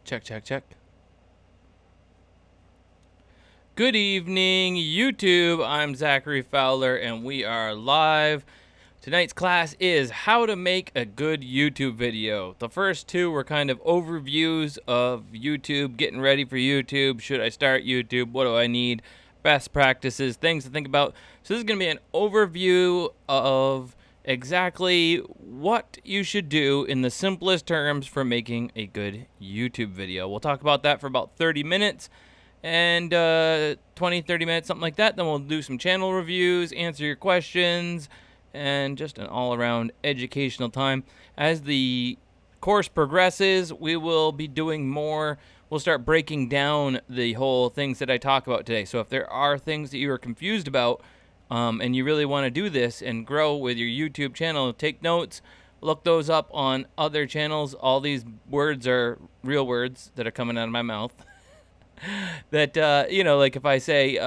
Check, check, check. Good evening, YouTube. I'm Zachary Fowler, and we are live. Tonight's class is how to make a good YouTube video. The first two were kind of overviews of YouTube, getting ready for YouTube. Should I start YouTube? What do I need? Best practices, things to think about. So this is going to be an overview of exactly what you should do in the simplest terms for making a good YouTube video. We'll talk about that for about 30 minutes and 20, 30 minutes, something like that. Then we'll do some channel reviews, answer your questions, and just an all-around educational time. As the course progresses, we will be doing more. We'll start breaking down the whole things that I talk about today. So if there are things that you are confused about and you really want to do this and grow with your YouTube channel, take notes, look those up on other channels. All these words are real words that are coming out of my mouth. That, like if I say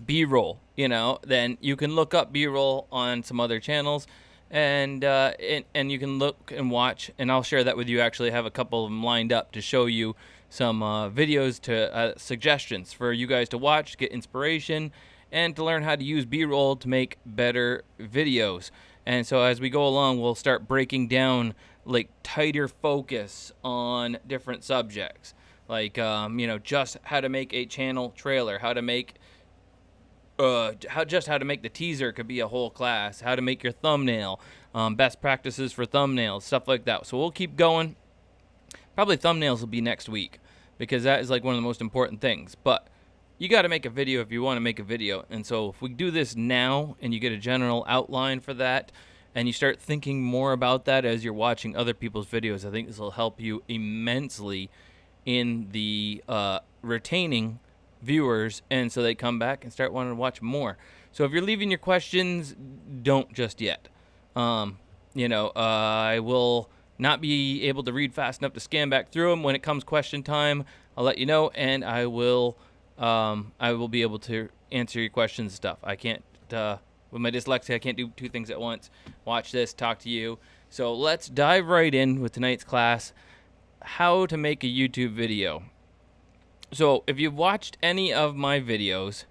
B-roll, then you can look up B-roll on some other channels, and you can look and watch, and I'll share that with you. Actually have a couple of them lined up to show you some videos to suggestions for you guys to watch, get inspiration, and to learn how to use B-roll to make better videos. And so as we go along, we'll start breaking down like tighter focus on different subjects. Like, just how to make a channel trailer, how to make how to make the teaser could be a whole class, how to make your thumbnail, best practices for thumbnails, stuff like that. So we'll keep going. Probably thumbnails will be next week because that is like one of the most important things. But you got to make a video if you want to make a video. And so if we do this now and you get a general outline for that and you start thinking more about that as you're watching other people's videos, I think this will help you immensely in the retaining viewers, and so they come back and start wanting to watch more. So if you're leaving your questions, don't just yet. I will not be able to read fast enough to scan back through them. When it comes question time, I'll let you know, and I will be able to answer your questions and stuff. I can't with my dyslexia, I can't do two things at once. Watch this, talk to you. So let's dive right in with tonight's class. How to make a YouTube video. So if you've watched any of my videos,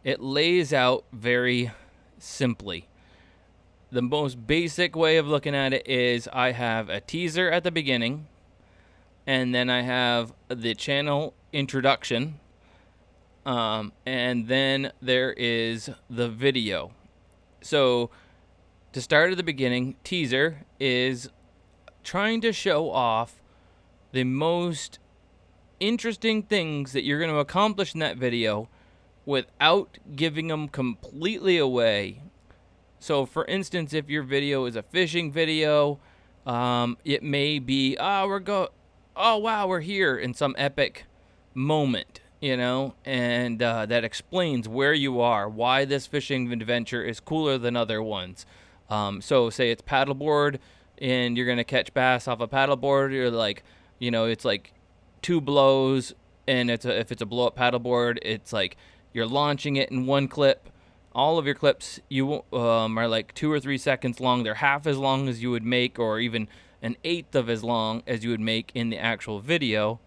it lays out very simply. The most basic way of looking at it is I have a teaser at the beginning, and then I have the channel introduction, and then there is the video. So to start at the beginning, teaser is trying to show off the most interesting things that you're going to accomplish in that video without giving them completely away. So for instance, if your video is a fishing video, it may be, we're here in some epic moment, and that explains where you are, why this fishing adventure is cooler than other ones. So say it's paddleboard and you're going to catch bass off a paddleboard, you're like, it's like 2 blows, and if it's a blow-up paddleboard, it's like you're launching it in one clip. All of your clips are like 2 or 3 seconds long. They're half as long as you would make, or even an eighth of as long as you would make in the actual video.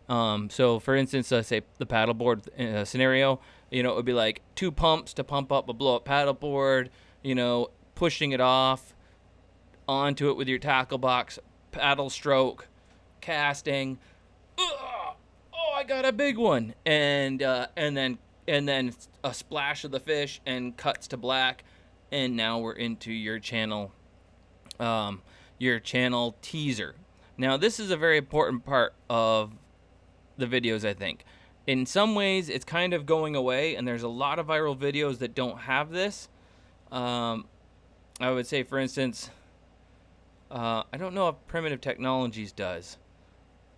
So for instance, say the paddleboard scenario, it would be like 2 pumps to pump up a blow-up paddleboard, pushing it off onto it with your tackle box, paddle stroke, casting. I got a big one, and then a splash of the fish, and cuts to black, and now we're into your channel teaser. Now this is a very important part of the videos, I think. In some ways it's kind of going away, and there's a lot of viral videos that don't have this. I would say, for instance, I don't know if Primitive Technologies does,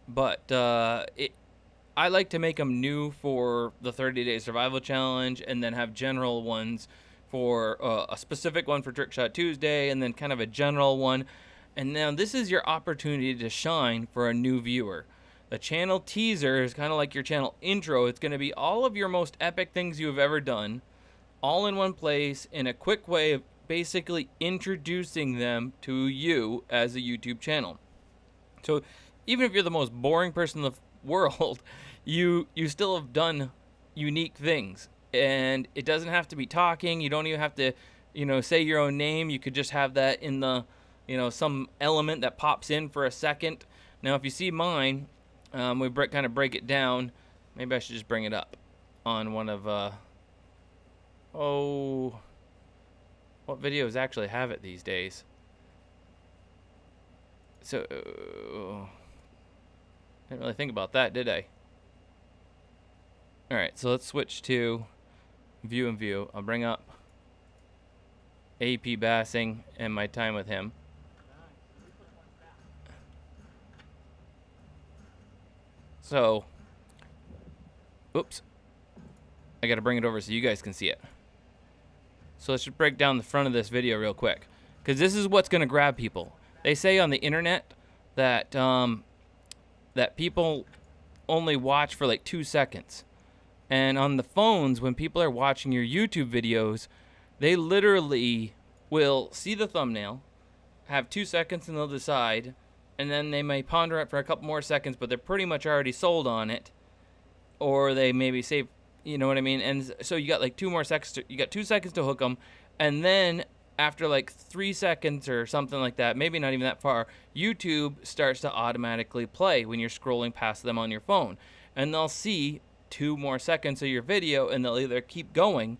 but I like to make them new for the 30-day survival challenge, and then have general ones for a specific one for Trick Shot Tuesday, and then kind of a general one. And now this is your opportunity to shine for a new viewer. The channel teaser is kind of like your channel intro. It's going to be all of your most epic things you have ever done, all in one place, in a quick way of basically introducing them to you as a YouTube channel. So even if you're the most boring person in the world, you still have done unique things. And it doesn't have to be talking. You don't even have to, say your own name. You could just have that in the, some element that pops in for a second. Now, if you see mine, we kind of break it down. Maybe I should just bring it up on one of, what videos actually have it these days? So, didn't really think about that, did I? Alright, so let's switch to view and view. I'll bring up AP Bassing and my time with him. So, oops. I gotta bring it over so you guys can see it. So let's just break down the front of this video real quick, because this is what's gonna grab people. They say on the internet that that people only watch for like 2 seconds. And on the phones, when people are watching your YouTube videos, they literally will see the thumbnail, have 2 seconds, and they'll decide, and then they may ponder it for a couple more seconds, but they're pretty much already sold on it, or they maybe say, you know what I mean? And so you got like 2 more seconds. You got 2 seconds to hook them, and then after like 3 seconds or something like that, maybe not even that far, YouTube starts to automatically play when you're scrolling past them on your phone, and they'll see 2 more seconds of your video, and they'll either keep going,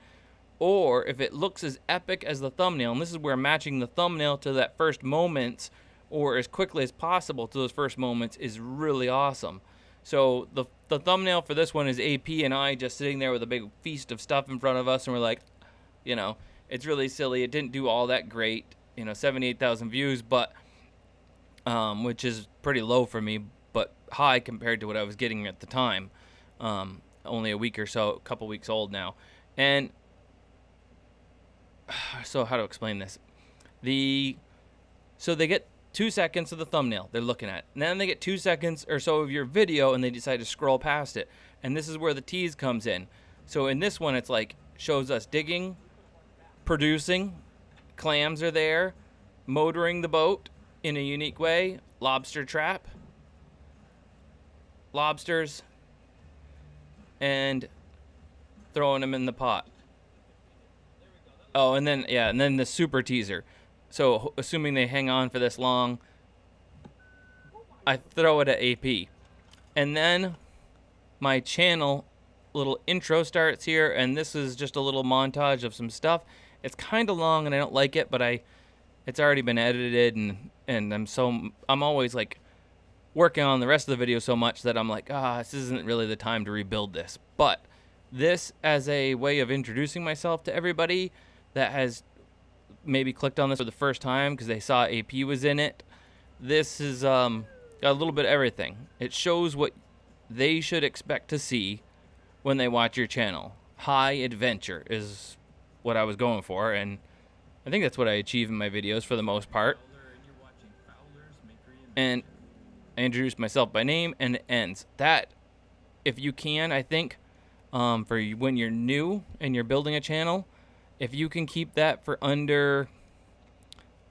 or if it looks as epic as the thumbnail, and this is where matching the thumbnail to that first moments, or as quickly as possible to those first moments, is really awesome. So the thumbnail for this one is AP and I just sitting there with a big feast of stuff in front of us, and we're like, it's really silly. It didn't do all that great, 78,000 views, but which is pretty low for me, but high compared to what I was getting at the time. Only a week or so, a couple weeks old now. And so how to explain this? So they get 2 seconds of the thumbnail they're looking at, and then they get 2 seconds or so of your video, and they decide to scroll past it. And this is where the tease comes in. So in this one, it's like shows us digging, producing, clams are there, motoring the boat in a unique way, lobster trap, lobsters, and throwing them in the pot. Oh, and then the super teaser. So assuming they hang on for this long, I throw it at AP. And then my channel little intro starts here, and this is just a little montage of some stuff. It's kind of long and I don't like it, but it's already been edited, and I'm always like working on the rest of the video so much that I'm like, this isn't really the time to rebuild this. But this as a way of introducing myself to everybody that has maybe clicked on this for the first time because they saw AP was in it. This is got a little bit of everything. It shows what they should expect to see when they watch your channel. High adventure is what I was going for, and I think that's what I achieve in my videos for the most part. And I introduce myself by name, and it ends. That, if you can, I think, for when you're new and you're building a channel, if you can keep that for under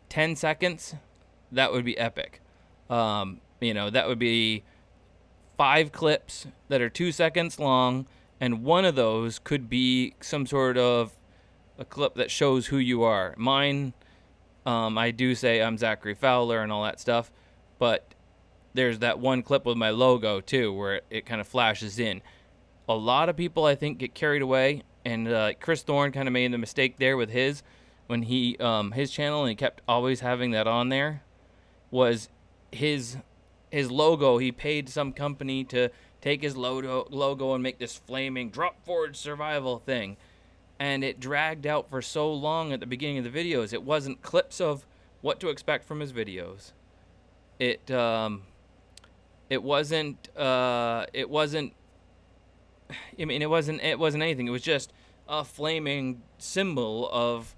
10 seconds, that would be epic. That would be 5 clips that are 2 seconds long, and one of those could be some sort of a clip that shows who you are. Mine, I do say I'm Zachary Fowler and all that stuff, but there's that one clip with my logo too, where it kind of flashes in. A lot of people, I think, get carried away, and Chris Thorne kind of made the mistake there with his channel, and he kept always having that on there. Was his logo? He paid some company to take his logo and make this flaming drop forward survival thing, and it dragged out for so long at the beginning of the videos. It wasn't clips of what to expect from his videos. It wasn't anything. It was just a flaming symbol of,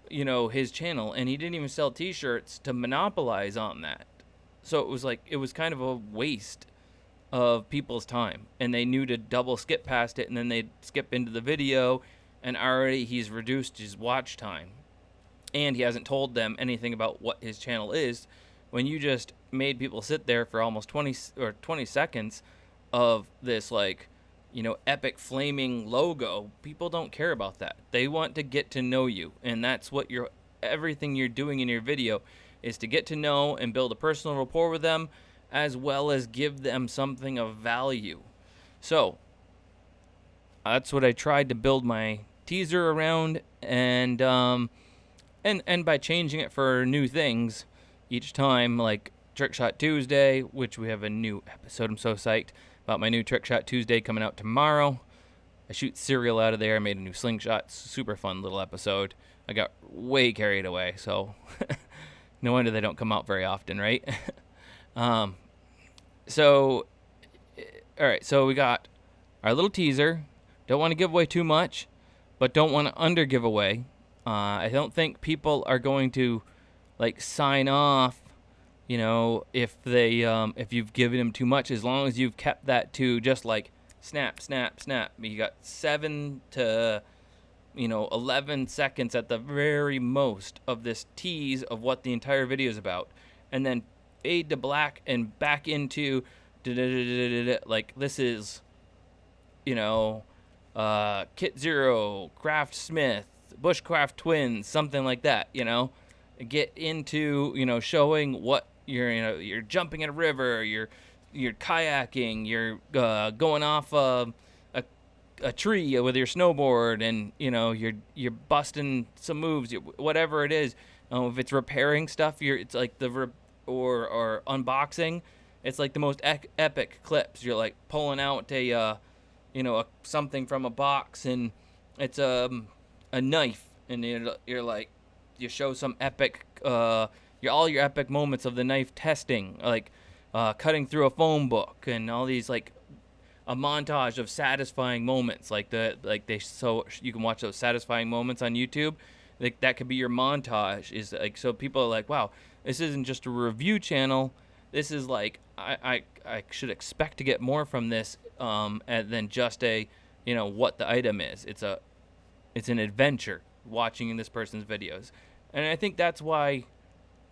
his channel, and he didn't even sell t-shirts to monopolize on that. So it was kind of a waste of people's time, and they knew to double skip past it, and then they'd skip into the video, and already he's reduced his watch time, and he hasn't told them anything about what his channel is, when you just made people sit there for almost 20 seconds of this, like, epic flaming logo. People don't care about that. They want to get to know you, and that's what everything you're doing in your video is to get to know and build a personal rapport with them, as well as give them something of value. So that's what I tried to build my teaser around, and by changing it for new things each time, like Trick Shot Tuesday, which we have a new episode. I'm so psyched about my new Trick Shot Tuesday coming out tomorrow. I shoot cereal out of there. I made a new slingshot. Super fun little episode. I got way carried away, so no wonder they don't come out very often, right? So, all right, so we got our little teaser. Don't want to give away too much, but don't want to under give away. I don't think people are going to like sign off, if you've given them too much, as long as you've kept that to just like snap, snap, snap. You got 7 to 11 seconds at the very most of this tease of what the entire video is about, and then fade to black and back into like this is Kit Zero, Craft Smith, Bushcraft Twins, something like that. Get into showing what you're jumping in a river, you're kayaking, you're going off a tree with your snowboard, and you're busting some moves, whatever it is. If it's repairing stuff, it's like or unboxing. It's like the most epic clips. You're like pulling out a something from a box, and it's a knife, and you're like, you show some epic all your epic moments of the knife testing, like cutting through a phone book, and all these like a montage of satisfying moments, so you can watch those satisfying moments on YouTube. Like that could be your montage, is like, so people are like, wow, this isn't just a review channel. This is like, I should expect to get more from this than just a what the item is. It's an adventure watching this person's videos, and I think that's why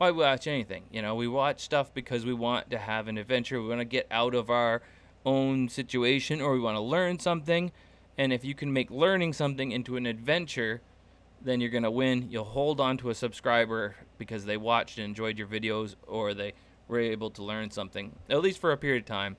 we watch anything. We watch stuff because we want to have an adventure. We want to get out of our own situation, or we want to learn something. And if you can make learning something into an adventure, then you're going to win. You'll hold on to a subscriber because they watched and enjoyed your videos, or they were able to learn something, at least for a period of time.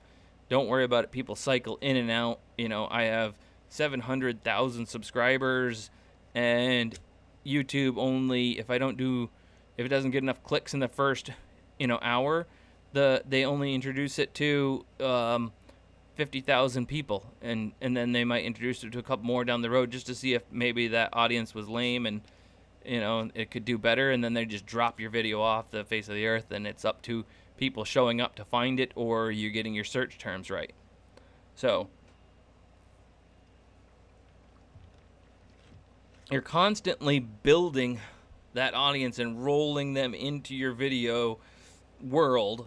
Don't worry about it. People cycle in and out. I have 700,000 subscribers, and YouTube only, if it doesn't get enough clicks in the first hour, they only introduce it to 50,000 people, and then they might introduce it to a couple more down the road just to see if maybe that audience was lame and it could do better, and then they just drop your video off the face of the earth, and it's up to people showing up to find it, or you getting your search terms right. So you're constantly building that audience and rolling them into your video world,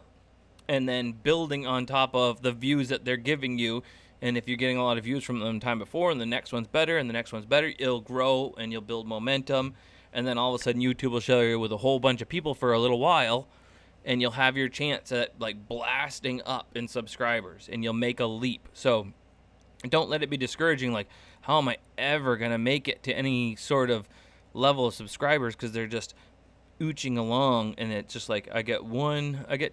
and then building on top of the views that they're giving you. And if you're getting a lot of views from them time before, and the next one's better, and the next one's better, it'll grow, and you'll build momentum. And then all of a sudden YouTube will show you with a whole bunch of people for a little while, and you'll have your chance at like blasting up in subscribers, and you'll make a leap. So don't let it be discouraging, like, how am I ever going to make it to any sort of level of subscribers, because they're just ooching along, and it's just like, I get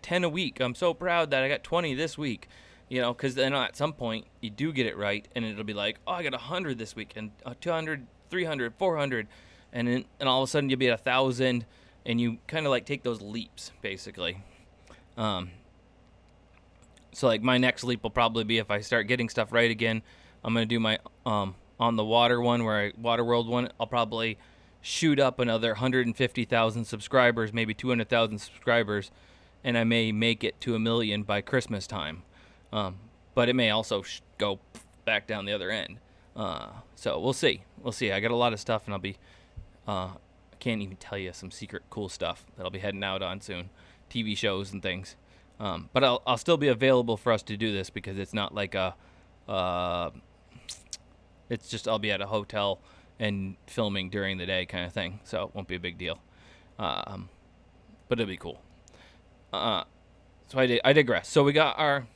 10 a week. I'm so proud that I got 20 this week, because then at some point you do get it right, and it'll be like, oh, I got 100 this week, and 200, 300, 400, and all of a sudden you'll be at 1,000, and you kind of like take those leaps, basically. So like my next leap will probably be, if I start getting stuff right again, I'm going to do my on the water one, Water World one, I'll probably shoot up another 150,000 subscribers, maybe 200,000 subscribers, and I may make it to 1 million by Christmas time. But it may also go back down the other end. So we'll see. I got a lot of stuff, and I'll be, I can't even tell you some secret cool stuff that I'll be heading out on soon, TV shows and things. But I'll still be available for us to do this, because it's not like it's just I'll be at a hotel and filming during the day kind of thing, so it won't be a big deal. But it'll be cool. So I digress. So we got our.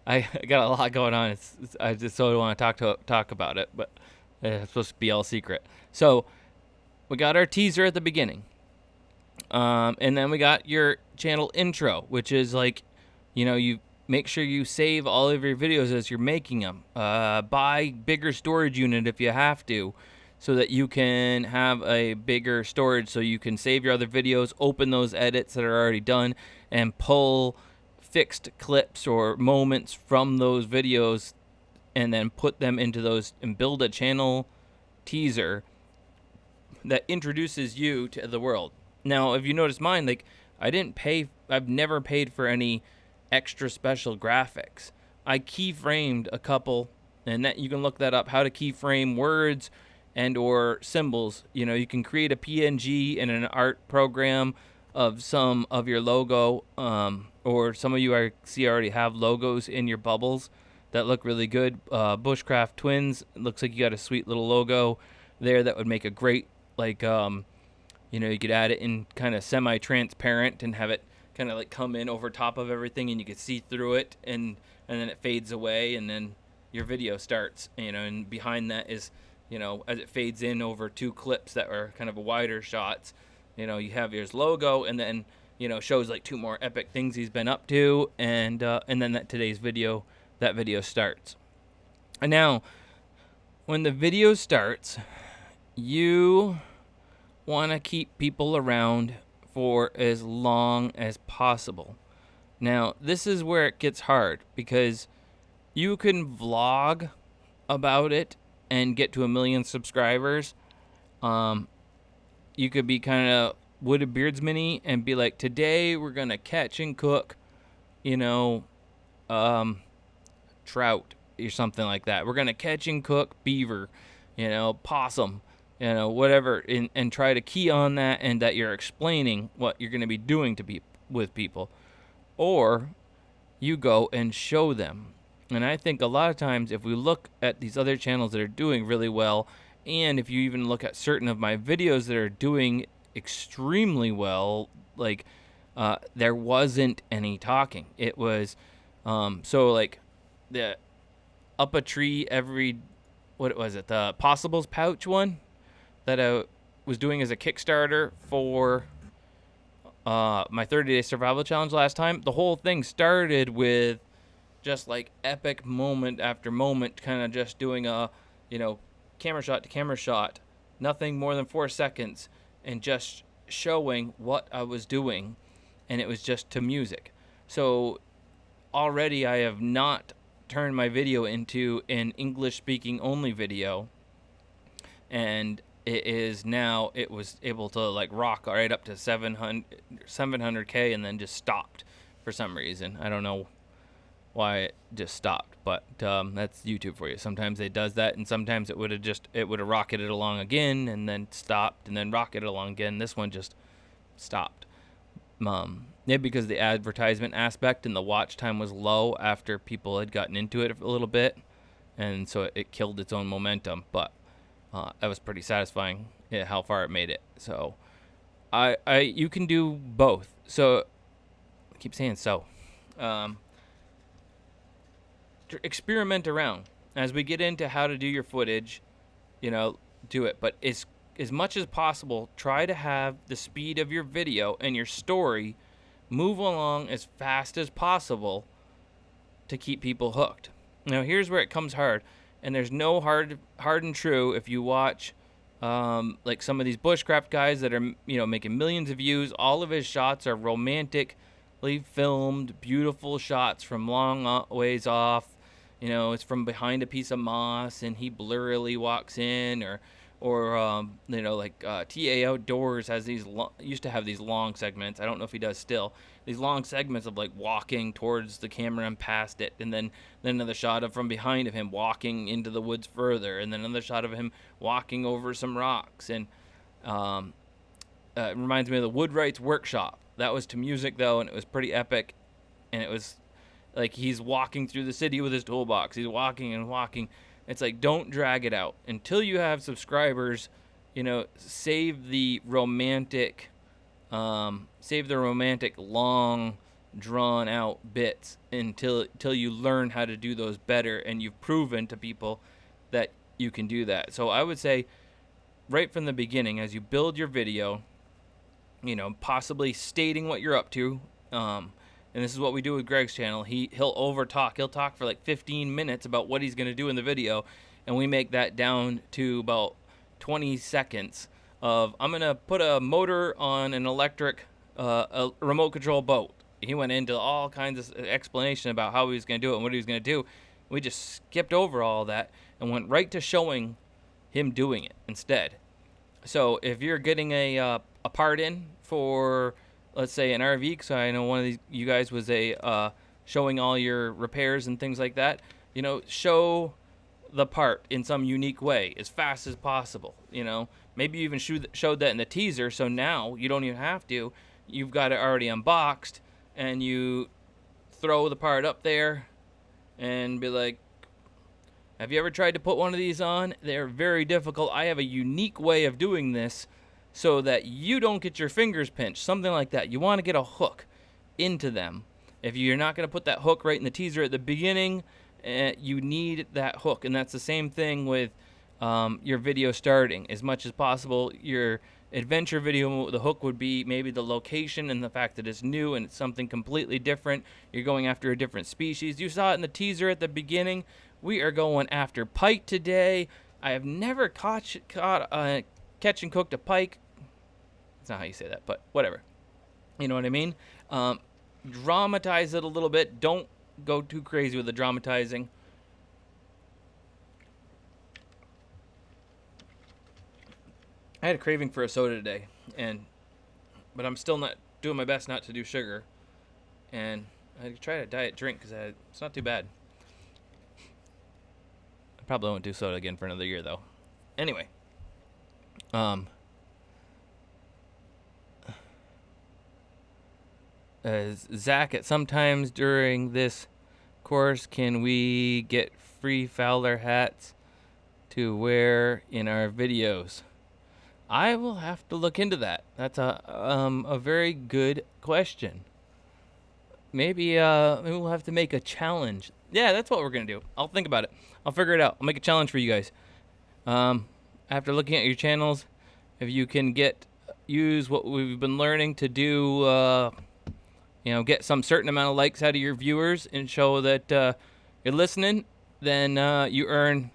I got a lot going on. I just so don't want to talk about it, but it's supposed to be all secret. So we got our teaser at the beginning, and then we got your channel intro, which is like, you make sure you save all of your videos as you're making them. Buy bigger storage unit if you have to, so that you can have a bigger storage, so you can save your other videos, open those edits that are already done, and pull fixed clips or moments from those videos and then put them into those and build a channel teaser that introduces you to the world. Now, if you notice mine, like, I've never paid for any extra special graphics. I keyframed a couple, and that you can look that up, how to keyframe words and or symbols. You can create a PNG in an art program of some of your logo, or some of you I see already have logos in your bubbles that look really good. Bushcraft Twins, looks like you got a sweet little logo there that would make a great, like, you could add it in kind of semi-transparent and have it kind of like come in over top of everything, and you could see through it, and then it fades away, and then your video starts, and behind that is, as it fades in over two clips that are kind of wider shots, you have your logo, and then, shows like two more epic things he's been up to, and then that video starts. And now, when the video starts, you want to keep people around for as long as possible. Now, this is where it gets hard, because you can vlog about it and get to 1 million subscribers. You could be kind of Wooded Beardsman-y and be like, today we're going to catch and cook, trout or something like that. We're going to catch and cook beaver, possum, whatever, and try to key on that, and that you're explaining what you're going to be doing with people. Or you go and show them. And I think a lot of times, if we look at these other channels that are doing really well, and if you even look at certain of my videos that are doing extremely well, like, there wasn't any talking. It was, so like, the up a tree every, what was it, the Possibles pouch one that I was doing as a Kickstarter for my 30-day survival challenge last time. The whole thing started with just like epic moment after moment, kind of just doing a, camera shot to camera shot, nothing more than 4 seconds, and just showing what I was doing, and it was just to music. So already I have not turned my video into an English speaking only video, and it was able to like rock right up to 700K, and then just stopped for some reason. I don't know why it just stopped, but that's YouTube for you. Sometimes it does that, and sometimes it would have rocketed along again and then stopped and then rocketed along again. This one just stopped. Yeah, because the advertisement aspect and the watch time was low after people had gotten into it a little bit, and so it killed its own momentum. But that was pretty satisfying, how far it made it. So you can do both. So I keep saying so. Experiment around as we get into how to do your footage, do it. But as much as possible, try to have the speed of your video and your story move along as fast as possible to keep people hooked. Now, here's where it comes hard, and there's no hard and true. If you watch like some of these bushcraft guys that are making millions of views, all of his shots are romantically filmed, beautiful shots from long ways off. It's from behind a piece of moss, and he blurrily walks in, or TA Outdoors has used to have these long segments. I don't know if he does still. These long segments of like walking towards the camera and past it, and then another shot of from behind of him walking into the woods further, and then another shot of him walking over some rocks. And it reminds me of the WOODSMEN. That was to music though, and it was pretty epic, and it was like he's walking through the city with his toolbox. He's walking and walking. It's like, don't drag it out until you have subscribers. Save the romantic Save the romantic, long, drawn-out bits until you learn how to do those better, and you've proven to people that you can do that. So I would say, right from the beginning, as you build your video, possibly stating what you're up to. And this is what we do with Greg's channel. He'll overtalk. He'll talk for like 15 minutes about what he's going to do in the video, and we make that down to about 20 seconds of, I'm going to put a motor on an electric a remote control boat. He went into all kinds of explanation about how he was going to do it and what he was going to do. We just skipped over all that and went right to showing him doing it instead. So if you're getting a part in for, let's say, an RV, because I know one of you guys was showing all your repairs and things like that, show the part in some unique way as fast as possible. Maybe you even showed that in the teaser, so now you don't even have to. You've got it already unboxed, and you throw the part up there and be like, have you ever tried to put one of these on? They're very difficult. I have a unique way of doing this so that you don't get your fingers pinched, something like that. You want to get a hook into them. If you're not going to put that hook right in the teaser at the beginning, you need that hook. And that's the same thing with your video starting. As much as possible, your adventure video, the hook would be maybe the location and the fact that it's new and it's something completely different. You're going after a different species. You saw it in the teaser at the beginning. We are going after pike today. I have never catch and cooked a pike. That's not how you say that, but whatever. You know what I mean? Dramatize it a little bit. Don't go too crazy with the dramatizing. I had a craving for a soda today, but I'm still not doing my best not to do sugar. And I tried a diet drink because it's not too bad. I probably won't do soda again for another year, though. Anyway, Zach, at sometimes during this course, can we get free Fowler hats to wear in our videos? I will have to look into that. That's a very good question. Maybe we'll have to make a challenge. Yeah, that's what we're gonna do. I'll think about it. I'll figure it out. I'll make a challenge for you guys. After looking at your channels, if you can use what we've been learning to do, get some certain amount of likes out of your viewers and show that you're listening, then you earn.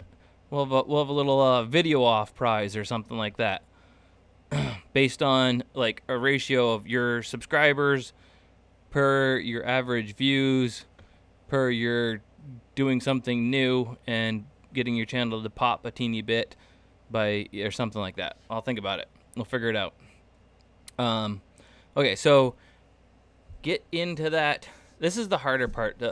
We'll have a little video off prize or something like that, based on like a ratio of your subscribers per your average views, per your doing something new and getting your channel to pop a teeny bit or something like that. I'll think about it. We'll figure it out. Okay, so get into that. This is the harder part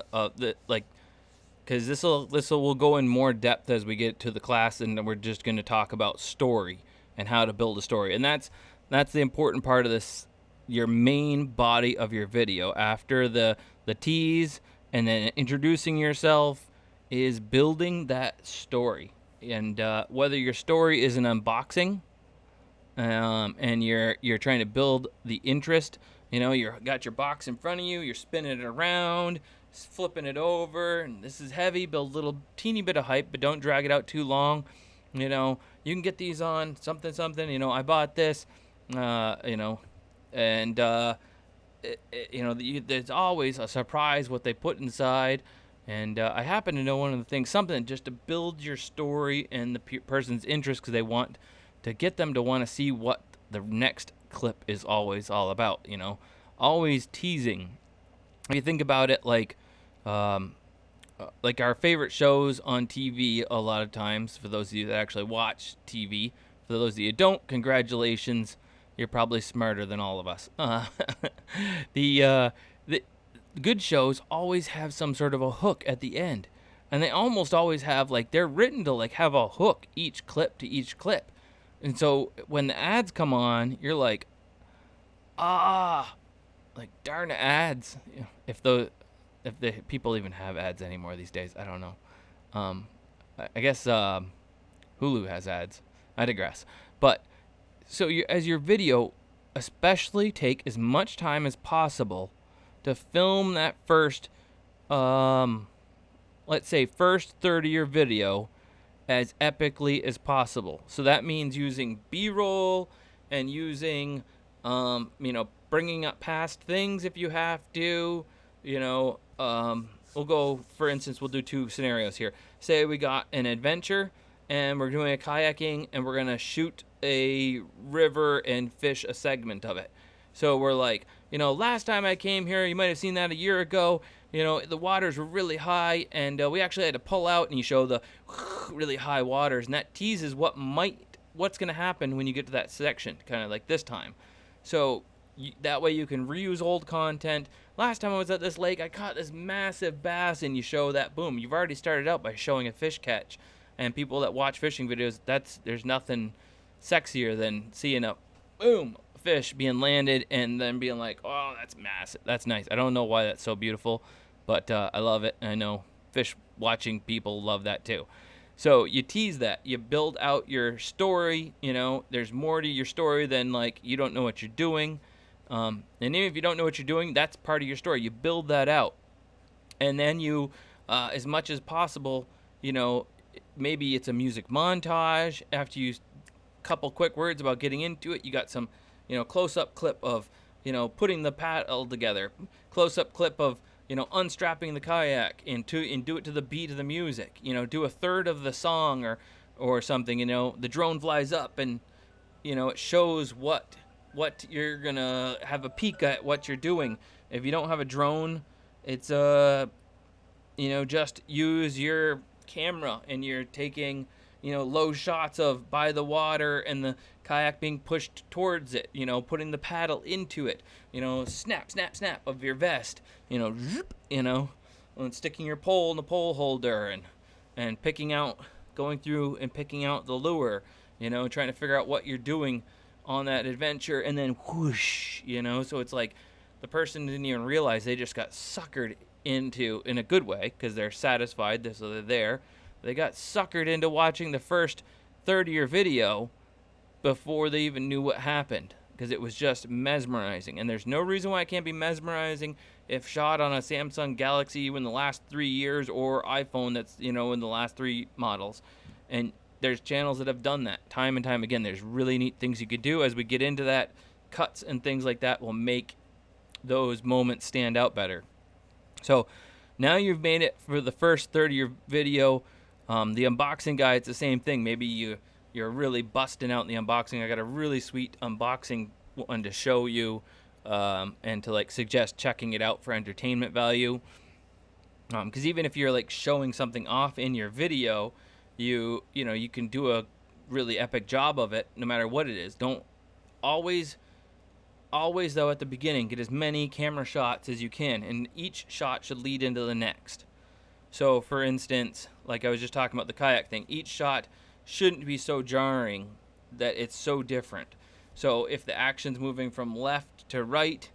because this will go in more depth as we get to the class, and we're just going to talk about story and how to build a story. And that's the important part of this, your main body of your video. After the tease and then introducing yourself is building that story. And whether your story is an unboxing, and you're trying to build the interest, you got your box in front of you, you're spinning it around, flipping it over, and this is heavy, build a little teeny bit of hype, but don't drag it out too long. You can get these on something, I bought this, and there's always a surprise what they put inside. And I happen to know one of the things, something just to build your story and the person's interest, because they want to get them to want to see what the next clip is always all about, always teasing. If you think about it like our favorite shows on TV, a lot of times, for those of you that actually watch TV, for those of you who don't, congratulations, you're probably smarter than all of us. The good shows always have some sort of a hook at the end, and they almost always have, they're written to have a hook each clip to each clip. And so when the ads come on, you're like, darn ads. If the people even have ads anymore these days, I don't know. I guess Hulu has ads. I digress. But so as your video especially take as much time as possible to film that first, let's say, first third of your video as epically as possible. So that means using B-roll and using, bringing up past things if you have to. We'll go, for instance, we'll do 2 scenarios here. Say we got an adventure and we're doing a kayaking and we're going to shoot a river and fish a segment of it. So we're like, last time I came here, you might have seen that a year ago, the waters were really high and we actually had to pull out, and you show the really high waters, and that teases what's going to happen when you get to that section, kind of like this time. So that way you can reuse old content. Last time I was at this lake, I caught this massive bass, and you show that, boom, you've already started out by showing a fish catch. And people that watch fishing videos, there's nothing sexier than seeing a boom fish being landed and then being like, oh, that's massive, that's nice. I don't know why that's so beautiful, but I love it. I know fish watching people love that too. So you tease that, you build out your story. There's more to your story than like you don't know what you're doing, and even if you don't know what you're doing, that's part of your story. You build that out, and then you as much as possible, maybe it's a music montage after you couple quick words about getting into it. You got some close-up clip of putting the paddle together, close-up clip of unstrapping the kayak, and do it to the beat of the music. Do a third of the song or something. The drone flies up and it shows what you're gonna have a peek at what you're doing. If you don't have a drone, it's just use your camera and you're taking low shots of by the water and the kayak being pushed towards it, putting the paddle into it, snap, snap, snap of your vest, zoop, and sticking your pole in the pole holder and going through and picking out the lure, trying to figure out what you're doing on that adventure, and then whoosh, so it's like the person didn't even realize they just got suckered into, in a good way, because they're satisfied, so they're there. They got suckered into watching the first third of your video before they even knew what happened, because it was just mesmerizing. And there's no reason why it can't be mesmerizing if shot on a Samsung Galaxy in the last 3 years, or iPhone that's, in the last 3 models. And there's channels that have done that time and time again. There's really neat things you could do. As we get into that, cuts and things like that will make those moments stand out better. So now you've made it for the first third of your video. The unboxing guy, it's the same thing. Maybe you're really busting out in the unboxing. I got a really sweet unboxing one to show you, and to suggest checking it out for entertainment value. Because even if you're showing something off in your video, you can do a really epic job of it no matter what it is. Don't always though at the beginning get as many camera shots as you can, and each shot should lead into the next. So for instance, like I was just talking about the kayak thing, each shot shouldn't be so jarring that it's so different. So if the action's moving from left to right,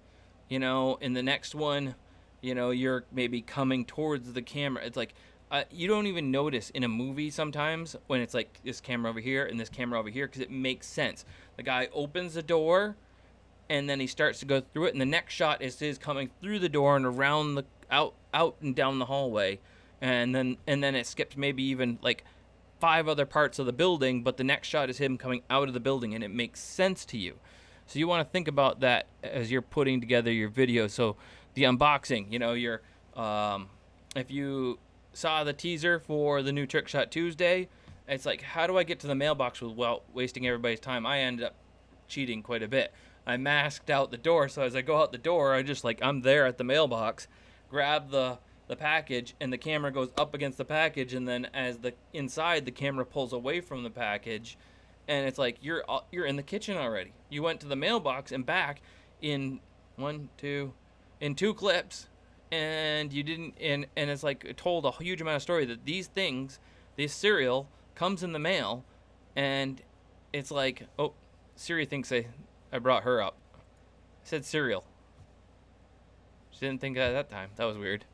in the next one, you're maybe coming towards the camera. It's you don't even notice in a movie sometimes when it's this camera over here and this camera over here, because it makes sense. The guy opens the door and then he starts to go through it, and the next shot is his coming through the door and around the out and down the hallway, and then it skips maybe even 5 other parts of the building, but the next shot is him coming out of the building, and it makes sense to you. So you want to think about that as you're putting together your video. So the unboxing, if you saw the teaser for the new Trick Shot Tuesday, it's how do I get to the mailbox without wasting everybody's time? I ended up cheating quite a bit. I masked out the door, so as I go out the door, I just I'm there at the mailbox, grab the package, and the camera goes up against the package, and then as the inside, the camera pulls away from the package, and it's you're in the kitchen already. You went to the mailbox and back in 2 clips, and you didn't, and it's it told a huge amount of story that these things, this cereal comes in the mail, and it's oh, Siri thinks I brought her up. I said cereal. She didn't think that at that time. That was weird.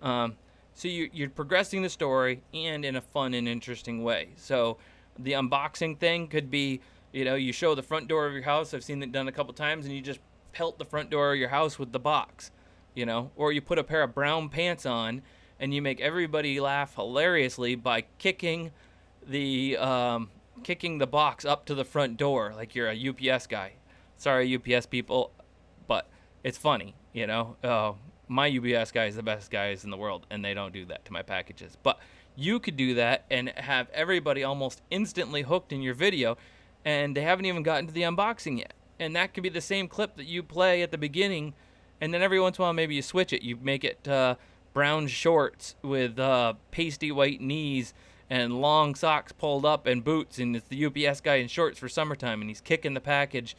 So you're progressing the story, and in a fun and interesting way. So the unboxing thing could be, You know, you show the front door of your house. I've seen it done a couple times, and you just pelt the front door of your house with the box, you know, or you put a pair of brown pants on and you make everybody laugh hilariously by kicking the box up to the front door like you're a UPS guy. Sorry, UPS people, but it's funny, you know. My UPS guy is the best guys in the world, and they don't do that to my packages. But you could do that and have everybody almost instantly hooked in your video, and they haven't even gotten to the unboxing yet. And that could be the same clip that you play at the beginning, and then every once in a while maybe you switch it. You make it brown shorts with pasty white knees and long socks pulled up and boots, and it's the UPS guy in shorts for summertime, and he's kicking the package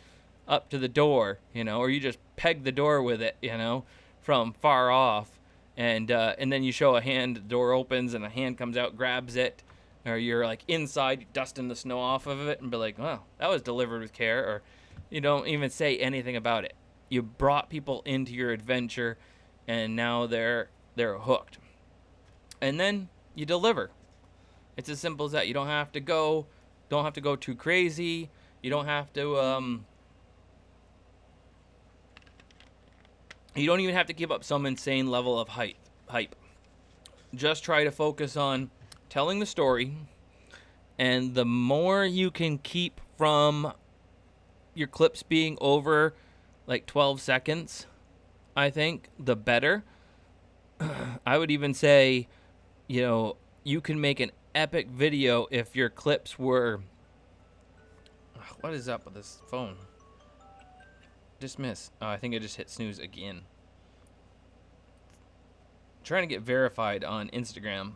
up to the door, you know, or you just peg the door with it, you know, from far off, and then you show a hand, the door opens and a hand comes out, grabs it, or you're like inside dusting the snow off of it and be like, wow, that was delivered with care, or you don't even say anything about it. You brought people into your adventure, and now they're hooked. And then you deliver. It's as simple as that. You don't have to go too crazy. You don't have to you don't even have to keep up some insane level of hype. Just try to focus on telling the story, and the more you can keep from your clips being over like 12 seconds, I think, the better. I would even say, you know, you can make an epic video if your clips were... What is up with this phone? Dismiss. Oh, I think I just hit snooze again. I'm trying to get verified on Instagram,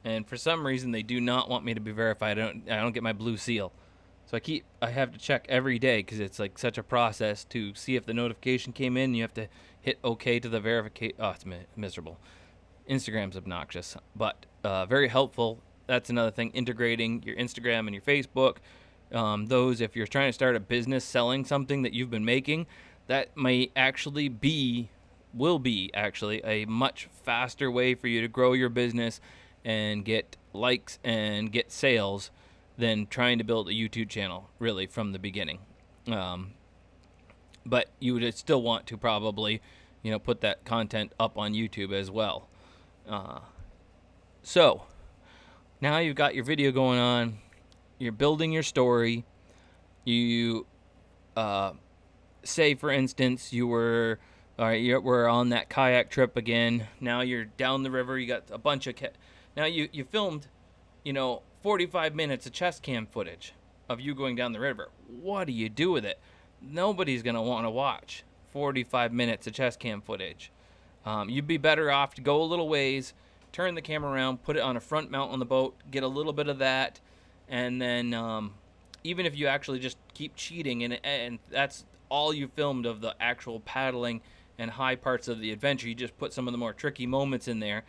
and for some reason they do not want me to be verified. I don't get my blue seal. So I have to check every day because it's like such a process to see if the notification came in. You have to hit OK to the verification. Oh, it's miserable. Instagram's obnoxious, but very helpful. That's another thing, integrating your Instagram and your Facebook. Those, if you're trying to start a business selling something that you've been making, that may actually will be a much faster way for you to grow your business and get likes and get sales than trying to build a YouTube channel, really, from the beginning. But you would still want to probably, you know, put that content up on YouTube as well. So now you've got your video going on. You're building your story. You say, for instance, we're on that kayak trip again. Now you're down the river. You got a bunch of now you filmed, you know, 45 minutes of chest cam footage of you going down the river. What do you do with it? Nobody's going to want to watch 45 minutes of chest cam footage. You'd be better off to go a little ways, turn the camera around, put it on a front mount on the boat, get a little bit of that, and then even if you actually just keep cheating and that's all you filmed of the actual paddling and high parts of the adventure, you just put some of the more tricky moments in there,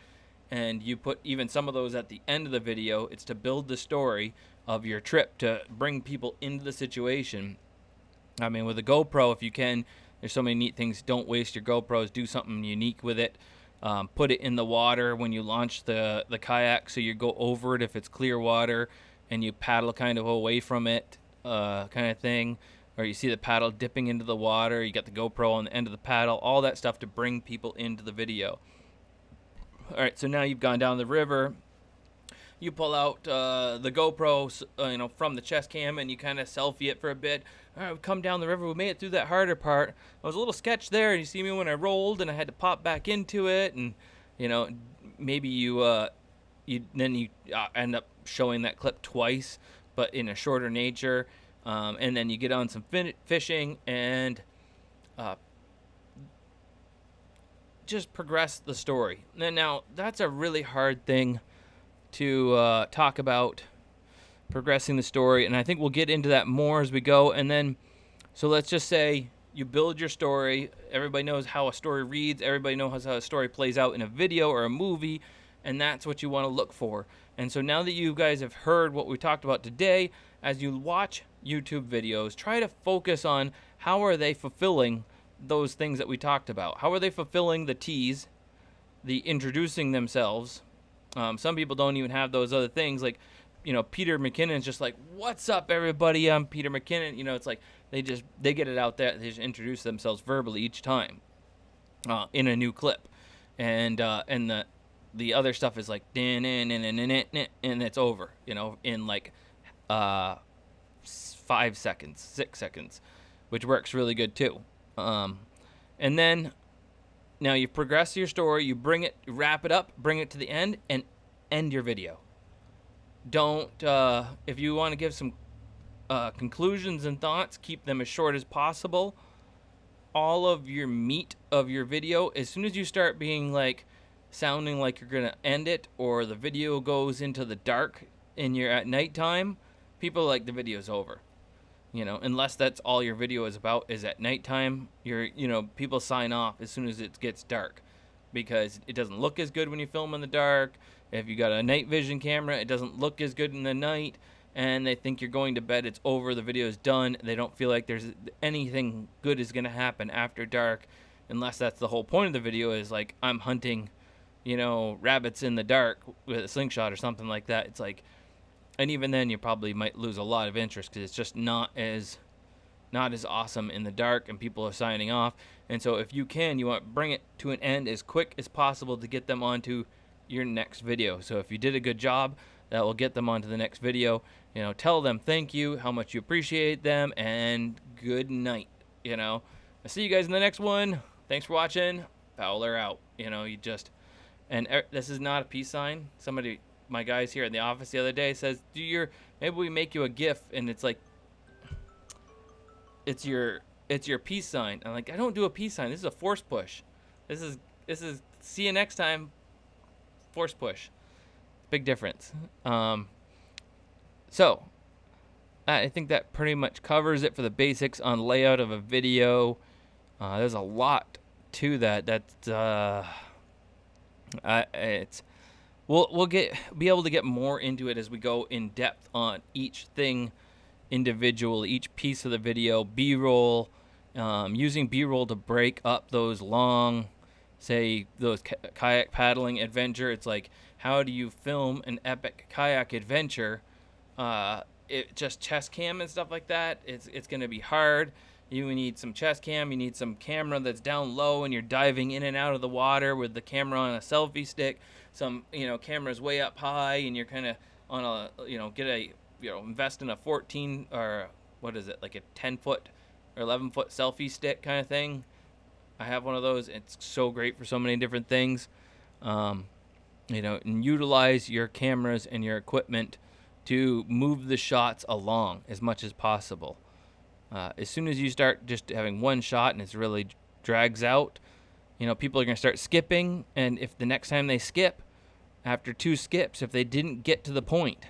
and you put even some of those at the end of the video. It's to build the story of your trip, to bring people into the situation. I mean, with a GoPro, if you can, there's so many neat things. Don't waste your GoPros. Do something unique with it. Put it in the water when you launch the kayak, so you go over it if it's clear water, and you paddle kind of away from it, kind of thing. Or you see the paddle dipping into the water. You got the GoPro on the end of the paddle. All that stuff to bring people into the video. All right, so now you've gone down the river. You pull out the GoPro, you know, from the chest cam, and you kind of selfie it for a bit. All right, we come down the river. We made it through that harder part. I was a little sketched there, and you see me when I rolled, and I had to pop back into it, and you know, maybe you end up showing that clip twice, but in a shorter nature, and then you get on some fishing and just progress the story. And now that's a really hard thing to talk about, progressing the story, and I think we'll get into that more as we go. And then, so let's just say you build your story. Everybody knows how a story reads. Everybody knows how a story plays out in a video or a movie, and that's what you want to look for. And so now that you guys have heard what we talked about today, as you watch YouTube videos, try to focus on how are they fulfilling those things that we talked about. How are they fulfilling the tease, the introducing themselves? Some people don't even have those other things, like Peter McKinnon's just like, "What's up, everybody? I'm Peter McKinnon." It's like they get it out there. They just introduce themselves verbally each time in a new clip, and the other stuff is like and it's over. In like 5 seconds, 6 seconds, which works really good too. And then now you progress your story, you wrap it up, bring it to the end, and end your video. Don't, if you want to give some conclusions and thoughts, keep them as short as possible. All of your meat of your video, as soon as you start being like, sounding like you're going to end it, or the video goes into the dark and you're at nighttime, people like the video's over. Unless that's all your video is about, is at nighttime, people sign off as soon as it gets dark, because it doesn't look as good when you film in the dark. If you got a night vision camera, it doesn't look as good in the night, and they think you're going to bed, it's over, the video is done. They don't feel like there's anything good is going to happen after dark, unless that's the whole point of the video, is like, I'm hunting, rabbits in the dark with a slingshot or something like that. It's like, and even then, you probably might lose a lot of interest, because it's just not as awesome in the dark, and people are signing off. And so if you can, you want to bring it to an end as quick as possible to get them onto your next video. So if you did a good job, that will get them onto the next video. Tell them thank you, how much you appreciate them, and good night. I'll see you guys in the next one. Thanks for watching. Fowler out. This is not a peace sign. My guys here in the office the other day says, maybe we make you a GIF, and it's like, it's your peace sign. I'm like, I don't do a peace sign. This is a force push. This is see you next time. Force push. Big difference. So I think that pretty much covers it for the basics on layout of a video. There's a lot to that. We'll be able to get more into it as we go in depth on each thing individually, each piece of the video. B-roll, using B-roll to break up those long, say, those kayak paddling adventure. It's like, how do you film an epic kayak adventure? Just chest cam and stuff like that. It's going to be hard. You need some chest cam. You need some camera that's down low, and you're diving in and out of the water with the camera on a selfie stick. Some cameras way up high, and you're kind of on a invest in a 14, or what is it, like a 10-foot or 11-foot selfie stick kind of thing. I have one of those. It's so great for so many different things. And utilize your cameras and your equipment to move the shots along as much as possible. As soon as you start just having one shot and it really drags out, people are going to start skipping. And if the next time they skip, after 2 skips, if they didn't get to the point,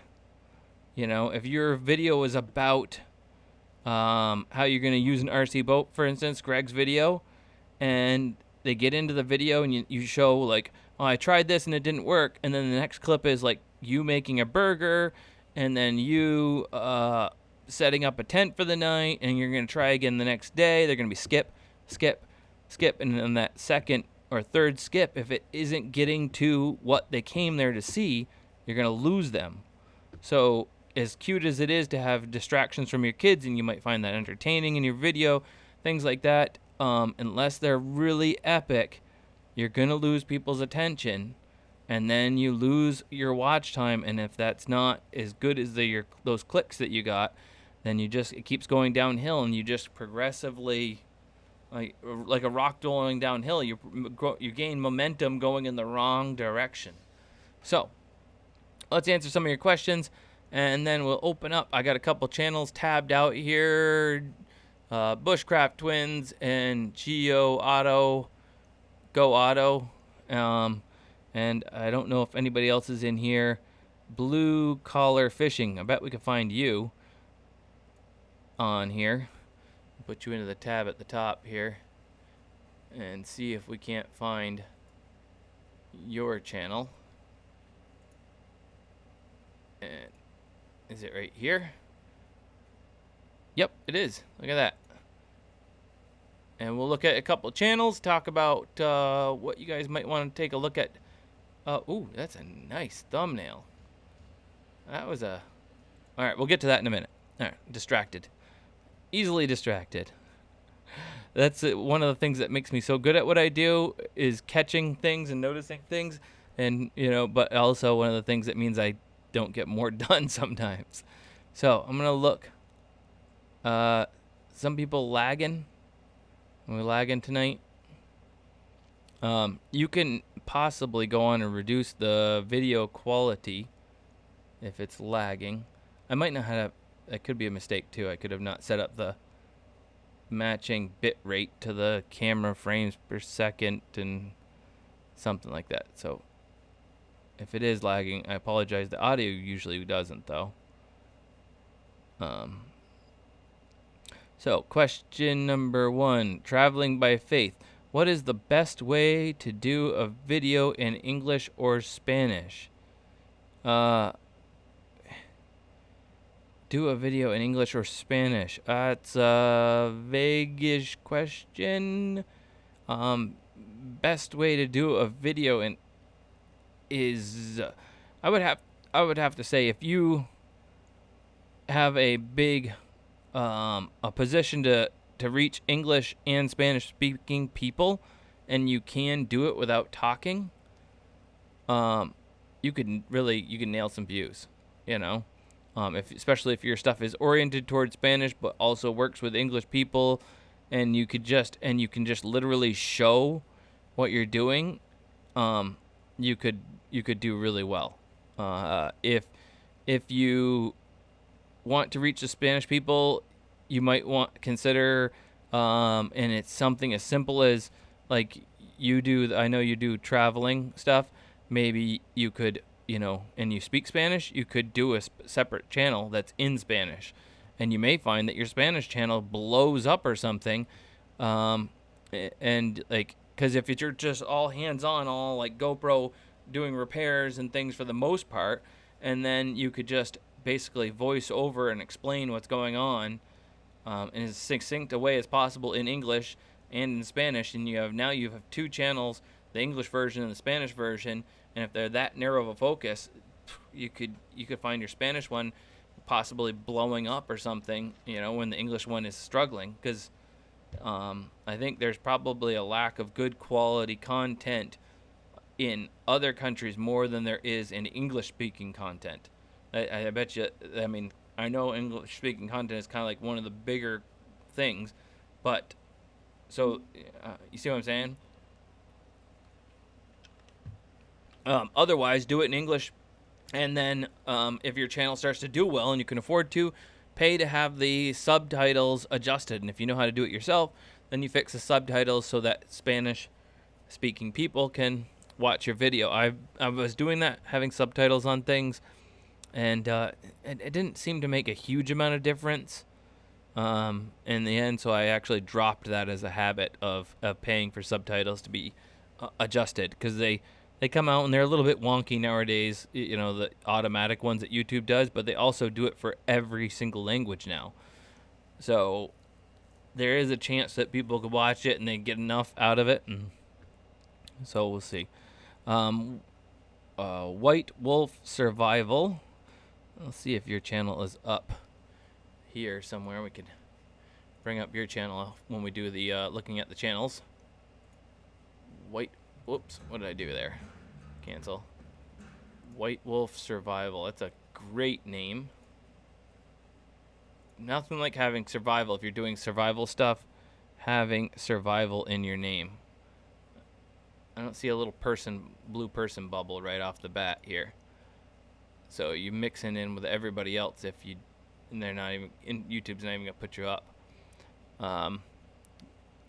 if your video is about how you're going to use an RC boat, for instance, Greg's video, and they get into the video and you show like, oh, I tried this and it didn't work. And then the next clip is like you making a burger, and then you setting up a tent for the night, and you're going to try again the next day. They're going to be skip, skip, skip. And then that second or third skip, if it isn't getting to what they came there to see, you're going to lose them. So as cute as it is to have distractions from your kids, and you might find that entertaining in your video, things like that, unless they're really epic, you're going to lose people's attention, and then you lose your watch time. And if that's not as good as those clicks that you got, then it keeps going downhill, and you just progressively, like a rock rolling downhill, you gain momentum going in the wrong direction. So let's answer some of your questions, and then we'll open up. I got a couple channels tabbed out here. Bushcraft Twins and Go Auto. And I don't know if anybody else is in here. Blue Collar Fishing. I bet we could find you on here. Put you into the tab at the top here and see if we can't find your channel. And is it right here? Yep, it is. Look at that. And we'll look at a couple channels, talk about what you guys might want to take a look at. Ooh, that's a nice thumbnail. That was a... All right, we'll get to that in a minute. All right, distracted. Easily distracted. That's one of the things that makes me so good at what I do is catching things and noticing things. And, but also one of the things that means I don't get more done sometimes. So I'm going to look. Some people lagging. We're lagging tonight. You can possibly go on and reduce the video quality if it's lagging. I might not have... That could be a mistake too. I could have not set up the matching bit rate to the camera frames per second and something like that. So if it is lagging, I apologize. The audio usually doesn't though. So question number 1, traveling by faith. What is the best way to do a video in English or Spanish? Do a video in English or Spanish? It's a vague-ish question. Best way to do a video is I would have to say, if you have a big a position to reach English and Spanish speaking people, and you can do it without talking, you can nail some views, especially if your stuff is oriented towards Spanish but also works with English people, and you can just literally show what you're doing, you could do really well. If you want to reach the Spanish people, you might want to consider, and it's something as simple as, like, you do. I know you do traveling stuff. Maybe you could, and you speak Spanish, you could do a separate channel that's in Spanish, and you may find that your Spanish channel blows up or something, and like, because if you're just all hands-on, all like GoPro doing repairs and things for the most part, and then you could just basically voice over and explain what's going on in as succinct a way as possible in English and in Spanish, and you have 2 channels, the English version and the Spanish version, and if they're that narrow of a focus, you could find your Spanish one possibly blowing up or something, when the English one is struggling, because I think there's probably a lack of good quality content in other countries more than there is in English-speaking content. I bet you, I know English-speaking content is kind of like one of the bigger things, but, so, you see what I'm saying? Otherwise, do it in English, and then if your channel starts to do well and you can afford to, pay to have the subtitles adjusted, and if you know how to do it yourself, then you fix the subtitles so that Spanish-speaking people can watch your video. I was doing that, having subtitles on things, and it didn't seem to make a huge amount of difference in the end, so I actually dropped that as a habit of paying for subtitles to be adjusted, because they come out and they're a little bit wonky nowadays, the automatic ones that YouTube does, but they also do it for every single language now. So there is a chance that people could watch it and they get enough out of it, and so we'll see. White Wolf Survival. Let's see if your channel is up here somewhere. We could bring up your channel when we do the looking at the channels. Whoops, what did I do there? Cancel. White Wolf Survival. That's a great name. Nothing like having survival. If you're doing survival stuff, having survival in your name. I don't see a little blue person bubble right off the bat here. So you mixing in with everybody else and they're not even, YouTube's not even gonna put you up.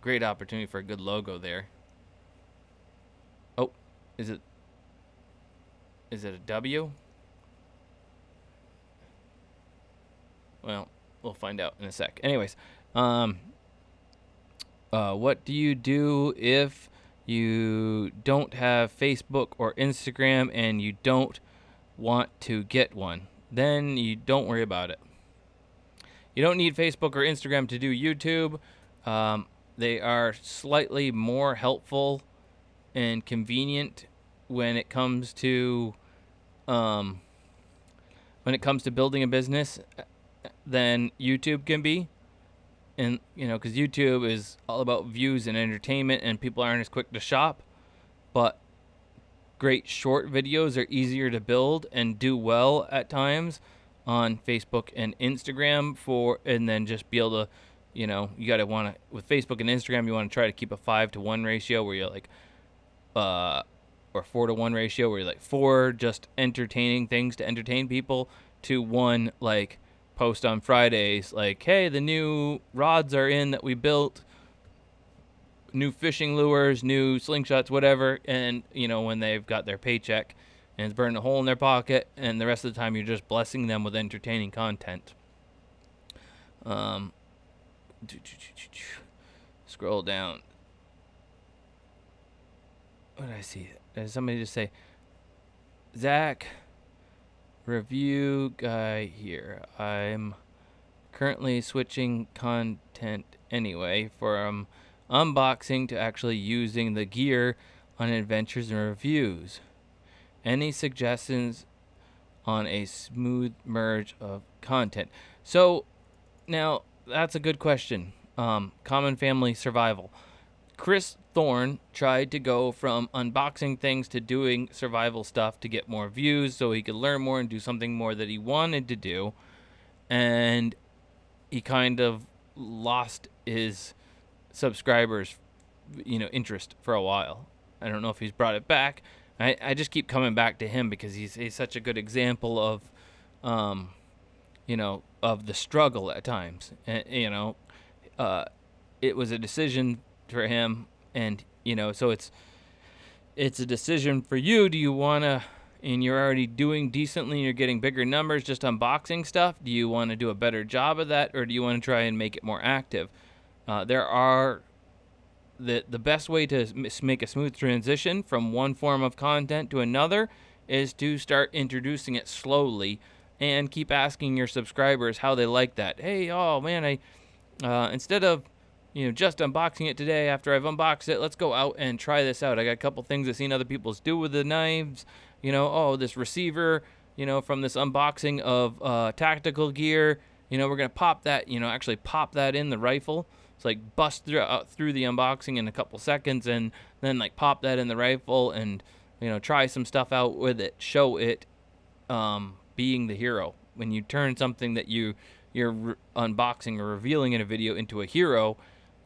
Great opportunity for a good logo there. Oh, is it a W? Well, we'll find out in a sec. Anyways, what do you do if you don't have Facebook or Instagram and you don't want to get one? Then you don't worry about it. You don't need Facebook or Instagram to do YouTube. They are slightly more helpful and convenient when it comes to when it comes to building a business than YouTube can be. And, because YouTube is all about views and entertainment, and people aren't as quick to shop. But great short videos are easier to build and do well at times on Facebook and Instagram and then just be able to, you got to want to, with Facebook and Instagram, you want to try to keep a 5-to-1 ratio where you're like, or 4-to-1 ratio where you're like 4 just entertaining things to entertain people to 1 like post on Fridays like, hey, the new rods are in that we built, new fishing lures, new slingshots, whatever, and when they've got their paycheck and it's burning a hole in their pocket, and the rest of the time you're just blessing them with entertaining content. Scroll down. What did I see? There's somebody just say, Zach, review guy here. I'm currently switching content anyway from unboxing to actually using the gear on adventures and reviews. Any suggestions on a smooth merge of content? So now that's a good question. Common Family Survival. Chris Thorne tried to go from unboxing things to doing survival stuff to get more views so he could learn more and do something more that he wanted to do. And he kind of lost his subscribers, interest for a while. I don't know if he's brought it back. I just keep coming back to him because he's such a good example of, of the struggle at times. And, it was a decision for him, and so it's a decision for you. Do you want to, and you're already doing decently and you're getting bigger numbers just unboxing stuff, do you want to do a better job of that, or do you want to try and make it more active? There are the best way to make a smooth transition from one form of content to another is to start introducing it slowly and keep asking your subscribers how they like that. Hey, oh man, I instead of just unboxing it today, after I've unboxed it, let's go out and try this out. I got a couple things I've seen other people do with the knives. This receiver, from this unboxing of tactical gear. We're going to pop that, actually pop that in the rifle. It's like bust through the unboxing in a couple seconds and then like pop that in the rifle and, try some stuff out with it. Show it being the hero. When you turn something that you're unboxing or revealing in a video into a hero,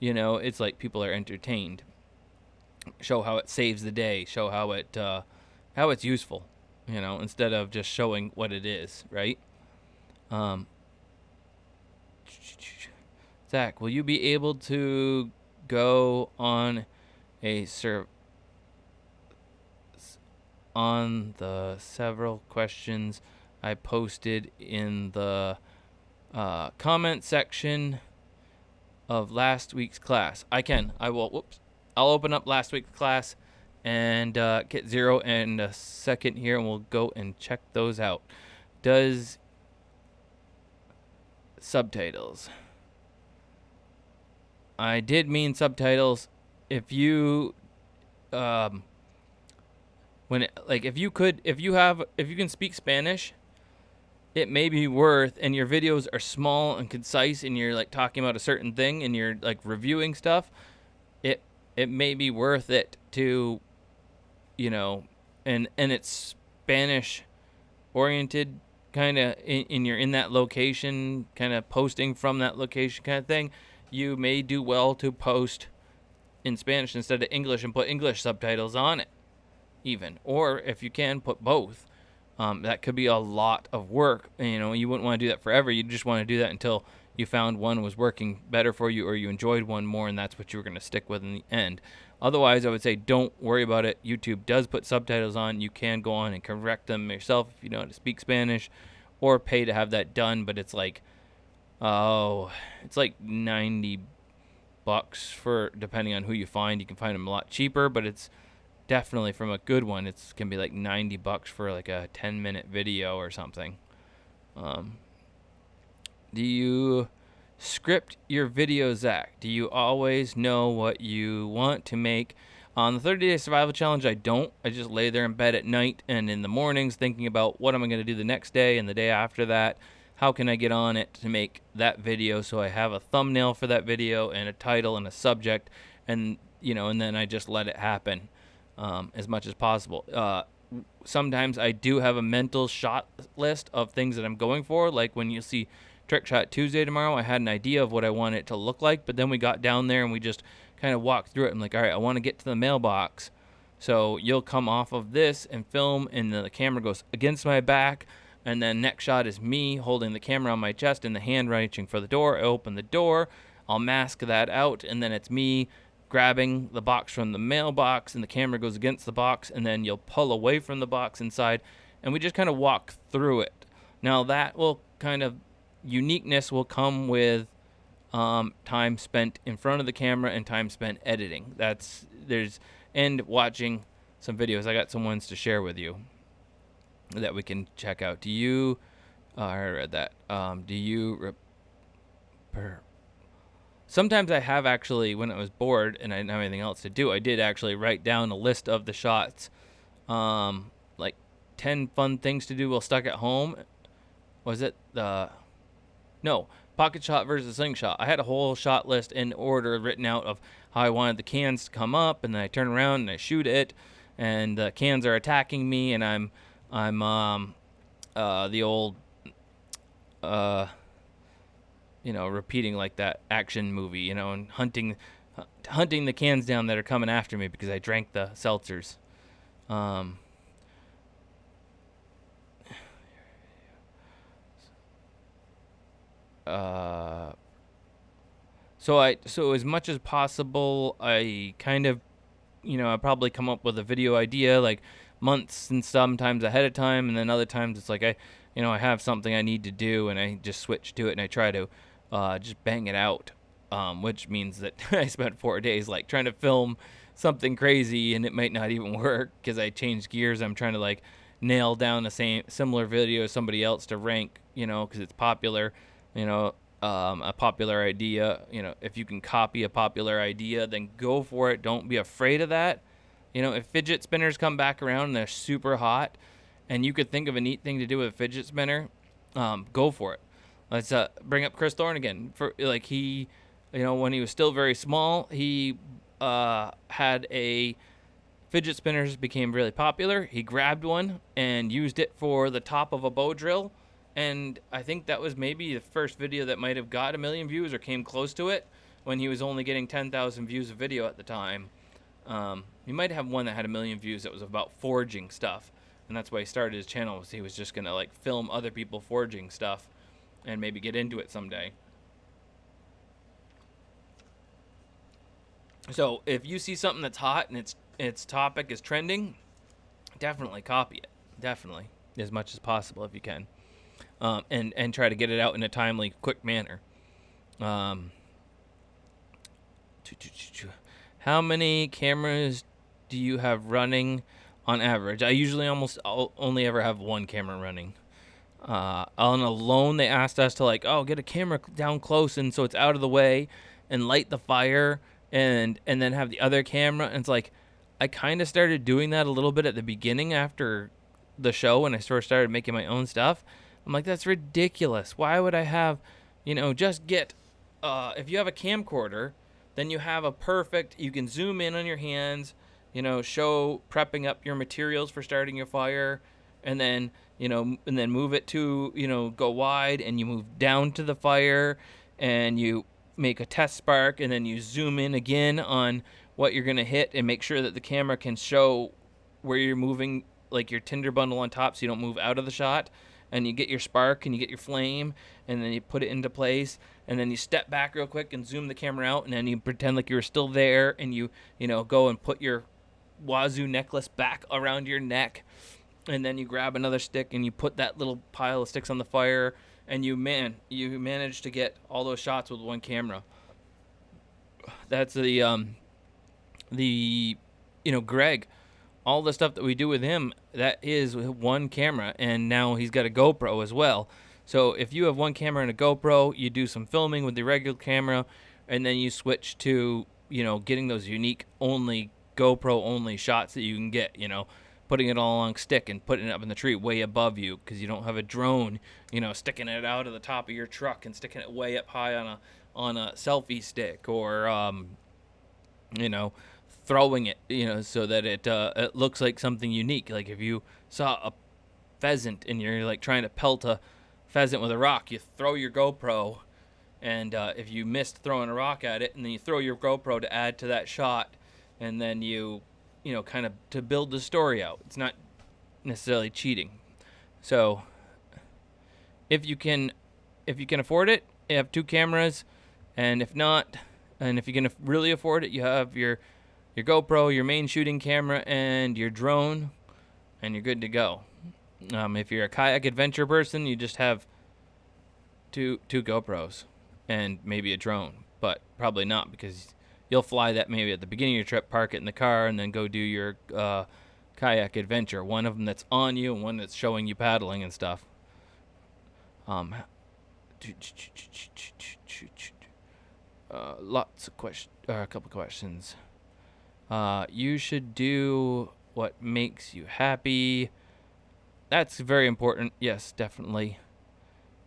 it's like people are entertained. Show how it saves the day. Show how it's useful, instead of just showing what it is, right? Zach, will you be able to go on on the several questions I posted in the comment section of last week's class? I can. I will. I'll open up last week's class and get Zero in a second here, and we'll go and check those out. Does subtitles? I did mean subtitles. If you if you can speak Spanish, it may be worth, and your videos are small and concise and you're like talking about a certain thing and you're like reviewing stuff, it may be worth it to, and it's Spanish oriented kind of, and you're in that location, kind of posting from that location kind of thing. You may do well to post in Spanish instead of English and put English subtitles on it even. Or if you can, put both. That could be a lot of work. You wouldn't want to do that forever. You just want to do that until you found one was working better for you or you enjoyed one more and that's what you were going to stick with in the end. Otherwise, I would say don't worry about it. YouTube does put subtitles on. You can go on and correct them yourself if you know how to speak Spanish or pay to have that done, but it's like $90 for, depending on who you find. You can find them a lot cheaper, but it's definitely, from a good one, it's gonna be like $90 for like a 10-minute video or something. Do you script your videos, Zach? Do you always know what you want to make? On the 30-day survival challenge, I don't. I just lay there in bed at night and in the mornings thinking about what am I going to do the next day and the day after that. How can I get on it to make that video so I have a thumbnail for that video and a title and a subject, and and then I just let it happen as much as possible. Sometimes I do have a mental shot list of things that I'm going for, like when you see Trick Shot Tuesday tomorrow, I had an idea of what I want it to look like, but then we got down there and we just kind of walked through it. I'm like, all right, I want to get to the mailbox. So you'll come off of this and film, and the camera goes against my back, and then next shot is me holding the camera on my chest and the hand reaching for the door. I open the door, I'll mask that out, and then it's me grabbing the box from the mailbox, and the camera goes against the box, and then you'll pull away from the box inside, and we just kind of walk through it. Now that will kind of uniqueness will come with time spent in front of the camera and time spent editing. And watching some videos. I got some ones to share with you that we can check out. I read that. Sometimes I have actually, when I was bored and I didn't have anything else to do, I did actually write down a list of the shots, like 10 fun things to do while stuck at home. Was it no, pocket shot versus slingshot. I had a whole shot list in order written out of how I wanted the cans to come up, and then I turn around and I shoot it, and the cans are attacking me, and I'm the old repeating like that action movie, and hunting the cans down that are coming after me because I drank the seltzers. So as much as possible, I kind of, I probably come up with a video idea like months and sometimes ahead of time, and then other times it's like I have something I need to do, and I just switch to it, and I try to just bang it out, which means that I spent 4 days like trying to film something crazy, and it might not even work because I changed gears. I'm trying to like nail down the similar video as somebody else to rank, because it's popular. A popular idea, if you can copy a popular idea, then go for it. Don't be afraid of that. If fidget spinners come back around and they're super hot and you could think of a neat thing to do with a fidget spinner, go for it. Let's bring up Chris Thorne again. For like he, when he was still very small, he had a fidget spinners became really popular. He grabbed one and used it for the top of a bow drill. And I think that was maybe the first video that might have got 1 million views or came close to it when he was only getting 10,000 views a video at the time. He might have one that had 1 million views that was about forging stuff. And that's why he started his channel, was he was just going to like film other people forging stuff and maybe get into it someday. So if you see something that's hot and its topic is trending, definitely copy it. Definitely. As much as possible if you can. And try to get it out in a timely, quick manner. How many cameras do you have running on average? I usually only ever have one camera running. On a loan, they asked us to get a camera down close and so it's out of the way and light the fire and then have the other camera. And it's like, I kind of started doing that a little bit at the beginning after the show when I first started making my own stuff. I'm like, that's ridiculous. Why would I have, just get, if you have a camcorder, then you have you can zoom in on your hands, show prepping up your materials for starting your fire, and then, and then move it to, go wide, and you move down to the fire, and you make a test spark, and then you zoom in again on what you're going to hit and make sure that the camera can show where you're moving, like your tinder bundle on top so you don't move out of the shot. And you get your spark and you get your flame, and then you put it into place, and then you step back real quick and zoom the camera out, and then you pretend like you're still there, and you go and put your Wazoo necklace back around your neck, and then you grab another stick and you put that little pile of sticks on the fire, and you manage to get all those shots with one camera. That's Greg. All the stuff that we do with him, that is one camera, and now he's got a GoPro as well. So if you have one camera and a GoPro, you do some filming with the regular camera, and then you switch to, getting those unique only GoPro only shots that you can get, you know, putting it all on stick and putting it up in the tree way above you because you don't have a drone, you know, sticking it out of the top of your truck and sticking it way up high on a selfie stick, or you know, throwing it, you know, so that it looks like something unique. Like if you saw a pheasant and you're like trying to pelt a pheasant with a rock, you throw your GoPro, and if you missed throwing a rock at it, and then you throw your GoPro to add to that shot, and then you know, kind of to build the story out. It's not necessarily cheating. So if you can afford it, you have 2 cameras, and if not, and if you can really afford it, you have your GoPro, your main shooting camera, and your drone, and you're good to go. If you're a kayak adventure person, you just have two GoPros and maybe a drone, but probably not, because you'll fly that maybe at the beginning of your trip, park it in the car, and then go do your kayak adventure. One of them that's on you and one that's showing you paddling and stuff. Lots of questions, a couple questions. You should do what makes you happy. That's very important. Yes, definitely.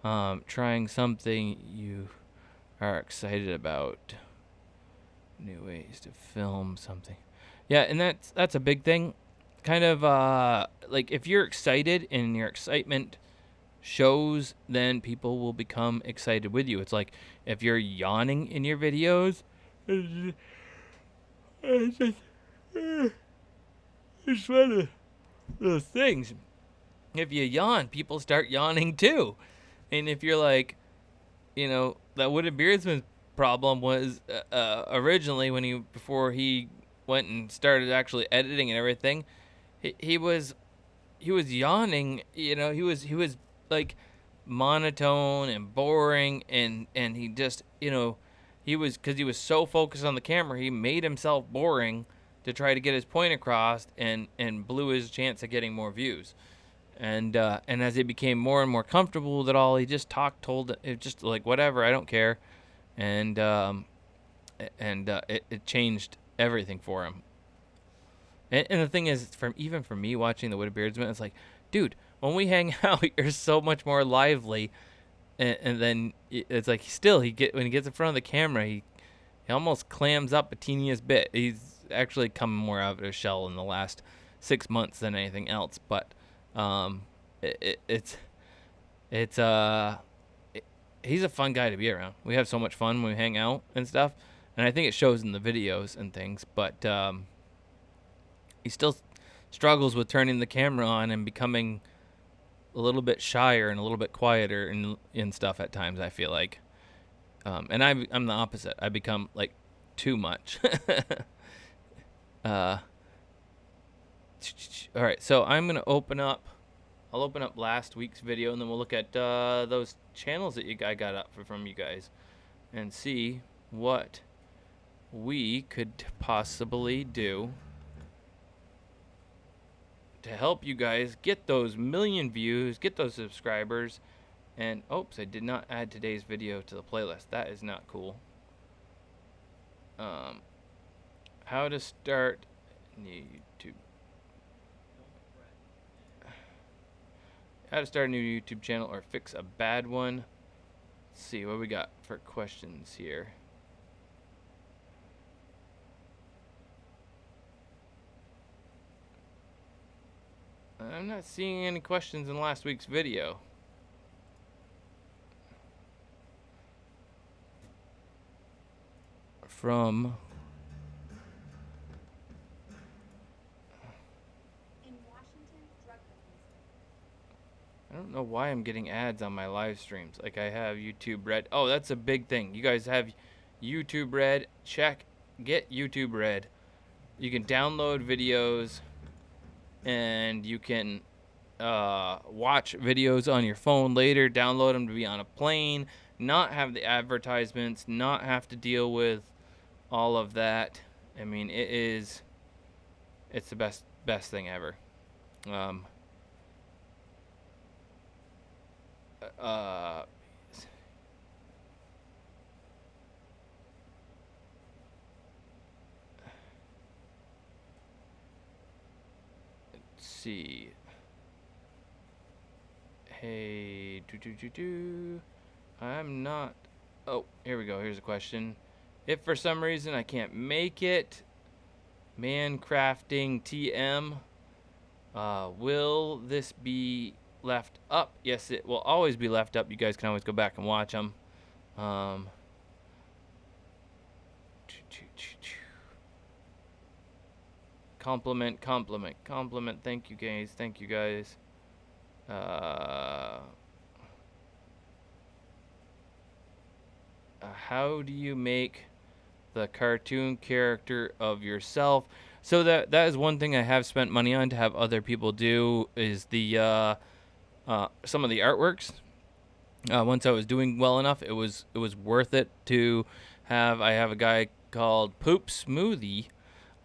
Trying something you are excited about. New ways to film something. Yeah, and that's a big thing. Kind of like if you're excited and your excitement shows, then people will become excited with you. It's like if you're yawning in your videos, it's one of those things. If you yawn, people start yawning too. And if you're like, you know, that Wooded Beardsman's problem was originally when before he went and started actually editing and everything, he was yawning. You know, he was like monotone and boring, and he just, you know, because he was so focused on the camera, he made himself boring to try to get his point across, and blew his chance of getting more views. And as he became more and more comfortable with it all, he just told it, just like, whatever, I don't care. And it changed everything for him. And the thing is, even for me watching the Wooded Beardsman, it's like, dude, when we hang out, you're so much more lively. And then it's like when he gets in front of the camera, he almost clams up a teeniest bit. He's actually come more out of his shell in the last 6 months than anything else. But he's a fun guy to be around. We have so much fun when we hang out and stuff, and I think it shows in the videos and things. But he still struggles with turning the camera on and becoming a little bit shyer and a little bit quieter and stuff at times, I feel like. And I'm the opposite. I become like too much. All right, so I'm gonna open up. I'll open up last week's video, and then we'll look at those channels that I got up from you guys, and see what we could possibly do to help you guys get those million views, get those subscribers. And oops, I did not add today's video to the playlist. That is not cool. How to start new YouTube. How to start a new YouTube channel or fix a bad one. Let's see what we got for questions here. I'm not seeing any questions in last week's video. From I don't know why I'm getting ads on my live streams. Like, I have YouTube Red. Oh, that's a big thing. You guys have YouTube Red. Get YouTube Red. You can download videos, and you can watch videos on your phone later, download them to be on a plane, not have the advertisements, not have to deal with all of that. I mean, it's the best thing ever. see. Hey, I'm not. Oh, here we go. Here's a question. If for some reason I can't make it, Mancrafting TM, will this be left up? Yes, it will always be left up. You guys can always go back and watch them. Compliment. Thank you guys. How do you make the cartoon character of yourself? So that is one thing I have spent money on to have other people do, is the some of the artworks. Once I was doing well enough, it was worth it to have. I have a guy called Poop Smoothie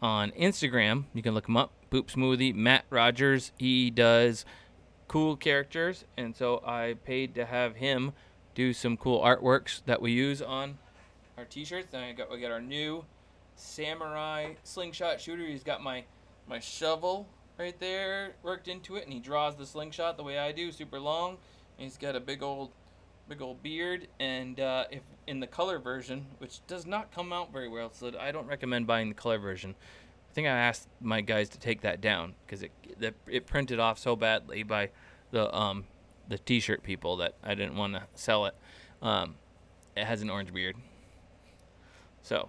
on Instagram. You can look him up, Poop Smoothie, Matt Rogers. He does cool characters, and so I paid to have him do some cool artworks that we use on our t-shirts. Then we got our new samurai slingshot shooter. He's got my shovel right there worked into it, and he draws the slingshot the way I do, super long. And he's got a big old beard, and if in the color version, which does not come out very well, so I don't recommend buying the color version. I think I asked my guys to take that down because it printed off so badly by the t-shirt people that I didn't want to sell it. It has an orange beard. So,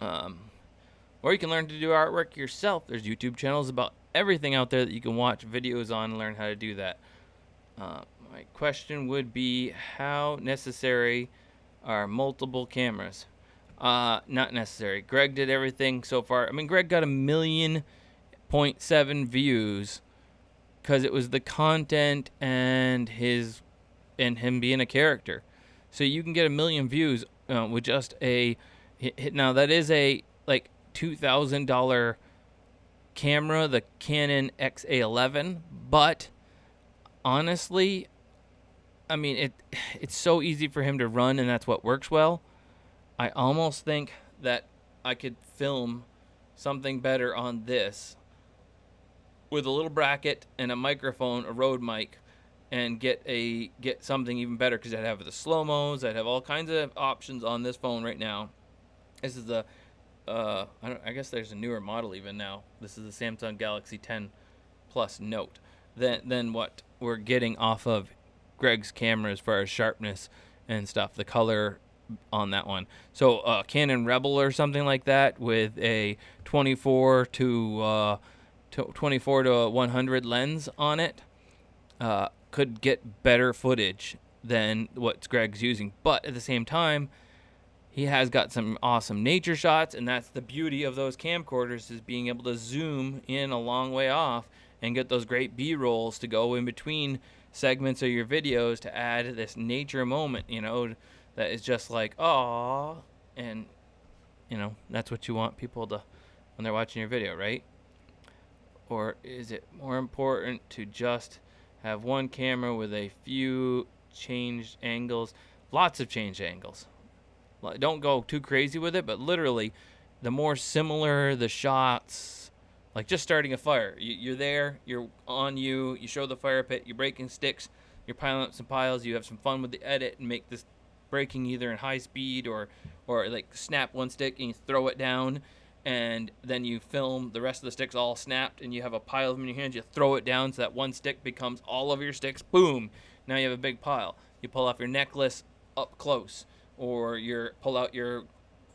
or you can learn to do artwork yourself. There's YouTube channels about everything out there that you can watch videos on and learn how to do that. My question would be, how necessary are multiple cameras? Not necessary. Greg did everything so far. I mean, Greg got 1.7 million views because it was the content and him being a character. So you can get 1 million views with just a hit. Now that is a like $2,000 camera, the Canon XA11, but honestly, I mean, it's so easy for him to run, and that's what works well. I almost think that I could film something better on this with a little bracket and a microphone, a Rode mic, and get something even better, because I'd have the slow-mos, I'd have all kinds of options on this phone right now. This is the, I guess there's a newer model even now. This is the Samsung Galaxy 10 Plus Note. Than what we're getting off of Greg's camera as far as sharpness and stuff, the color on that one. So Canon Rebel or something like that with a 24 to 100 lens on it could get better footage than what Greg's using. But at the same time, he has got some awesome nature shots, and that's the beauty of those camcorders, is being able to zoom in a long way off and get those great B-rolls to go in between segments of your videos to add this nature moment, that is just like, aww. And, that's what you want people to, when they're watching your video, right? Or is it more important to just have one camera with a few changed angles? Lots of changed angles. Don't go too crazy with it, but literally, the more similar the shots, like just starting a fire. You're there, you show the fire pit, you're breaking sticks, you're piling up some piles, you have some fun with the edit and make this breaking either in high speed or like snap one stick and you throw it down, and then you film the rest of the sticks all snapped, and you have a pile of them in your hands, you throw it down so that one stick becomes all of your sticks, boom, now you have a big pile. You pull off your necklace up close, or you pull out your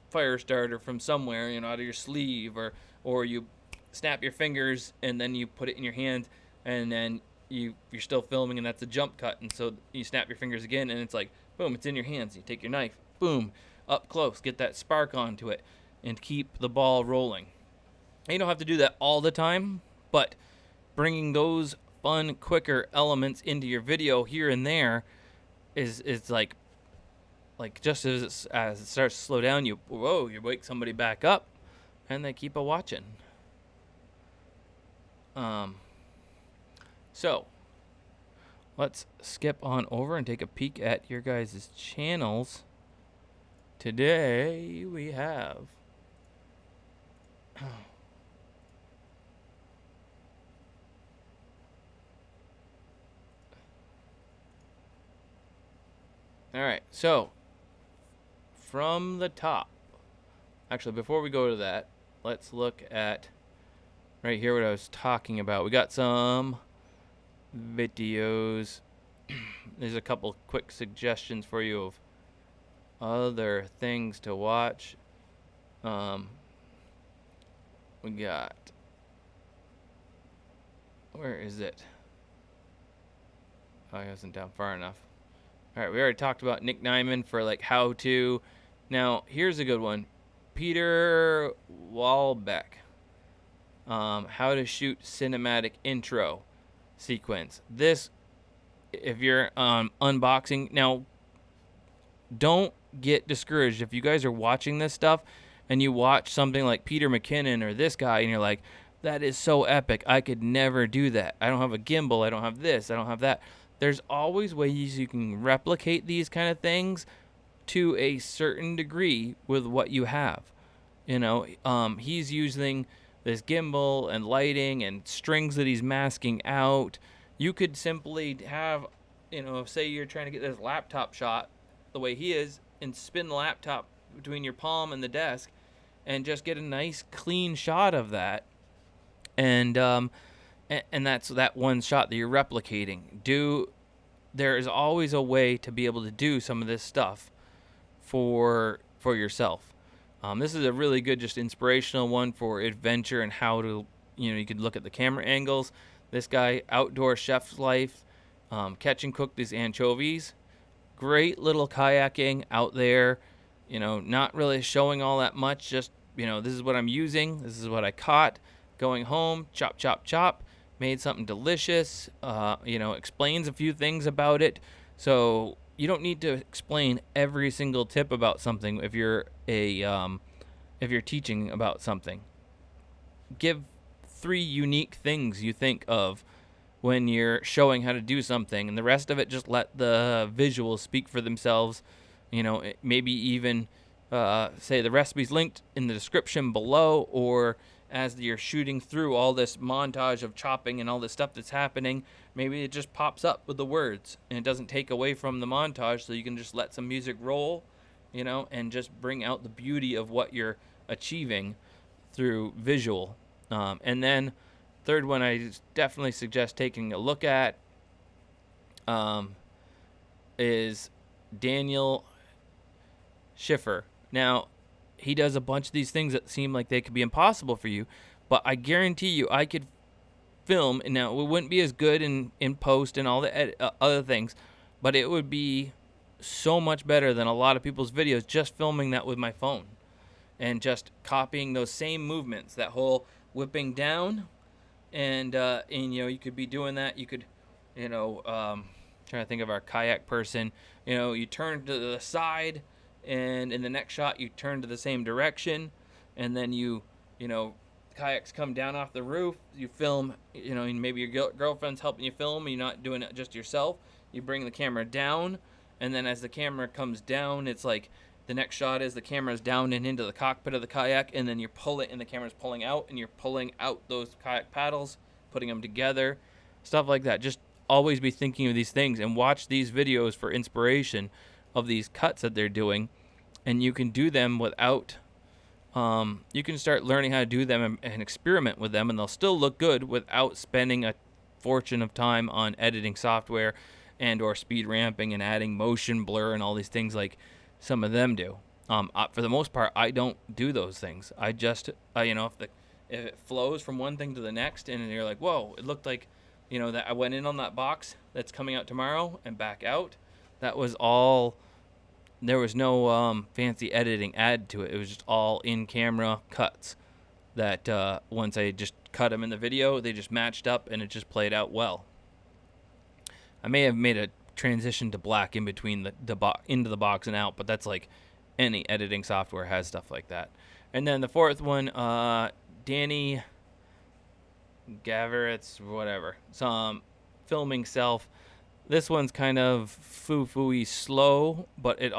fire starter from somewhere, out of your sleeve, or you snap your fingers and then you put it in your hand, and then you're still filming, and that's a jump cut, and so you snap your fingers again, and it's like, boom, it's in your hands. You take your knife, boom, up close, get that spark onto it, and keep the ball rolling. And you don't have to do that all the time, but bringing those fun, quicker elements into your video here and there is like just as it starts to slow down, you wake somebody back up, and they keep a watching. So let's skip on over and take a peek at your guys' channels. Today we have All right, so from the top. Actually, before we go to that, let's look at right here what I was talking about. We got some videos. There's a couple quick suggestions for you of other things to watch. We got, where is it? Oh, I wasn't down far enough. All right, we already talked about Nick Nyman for like how to. Now, here's a good one. Peter Walbeck. How to shoot cinematic intro sequence. This, if you're unboxing, now don't get discouraged if you guys are watching this stuff and you watch something like Peter McKinnon or this guy and you're like, that is so epic, I could never do that, I don't have a gimbal, I don't have this, I don't have that. There's always ways you can replicate these kind of things to a certain degree with what you have. He's using this gimbal and lighting and strings that he's masking out. You could simply have, say you're trying to get this laptop shot the way he is and spin the laptop between your palm and the desk and just get a nice clean shot of that. And that's that one shot that you're replicating. There is always a way to be able to do some of this stuff for yourself. This is a really good, just inspirational one for adventure and how to, you could look at the camera angles. This guy, outdoor chef's life, catch and cook these anchovies. Great little kayaking out there, not really showing all that much. Just, this is what I'm using. This is what I caught. Going home, chop, chop, chop. Made something delicious. Explains a few things about it. So you don't need to explain every single tip about something if you're teaching about something. Give 3 unique things you think of when you're showing how to do something, and the rest of it just let the visuals speak for themselves. Maybe even say the recipe's linked in the description below, or as you're shooting through all this montage of chopping and all this stuff that's happening, maybe it just pops up with the words and it doesn't take away from the montage, so you can just let some music roll, and just bring out the beauty of what you're achieving through visual. And then third one I definitely suggest taking a look at is Daniel Schiffer. Now, he does a bunch of these things that seem like they could be impossible for you, but I guarantee you I could film, and now it wouldn't be as good in post and all the other things, but it would be so much better than a lot of people's videos just filming that with my phone and just copying those same movements, that whole whipping down, and you could be doing that. You could, trying to think of our kayak person, you turn to the side, and in the next shot you turn to the same direction, and then kayaks come down off the roof, you film, and maybe your girlfriend's helping you film, and you're not doing it just yourself. You bring the camera down, and then as the camera comes down, it's like the next shot is the camera's down and into the cockpit of the kayak, and then you pull it and the camera's pulling out, and you're pulling out those kayak paddles, putting them together, stuff like that. Just always be thinking of these things and watch these videos for inspiration of these cuts that they're doing, and you can do them without you can start learning how to do them and experiment with them, and they'll still look good without spending a fortune of time on editing software and or speed ramping and adding motion blur and all these things like some of them do. For the most part, I don't do those things. I just if it flows from one thing to the next, and you're like, whoa, it looked like that I went in on that box that's coming out tomorrow and back out. That was all. There was no fancy editing added to it. It was just all in-camera cuts that once I just cut them in the video, they just matched up and it just played out well. I may have made a transition to black in between into the box and out, but that's like any editing software has stuff like that. And then the fourth one, Danny Gaveritz, whatever, some filming self. This one's kind of foo-foo-y slow, but it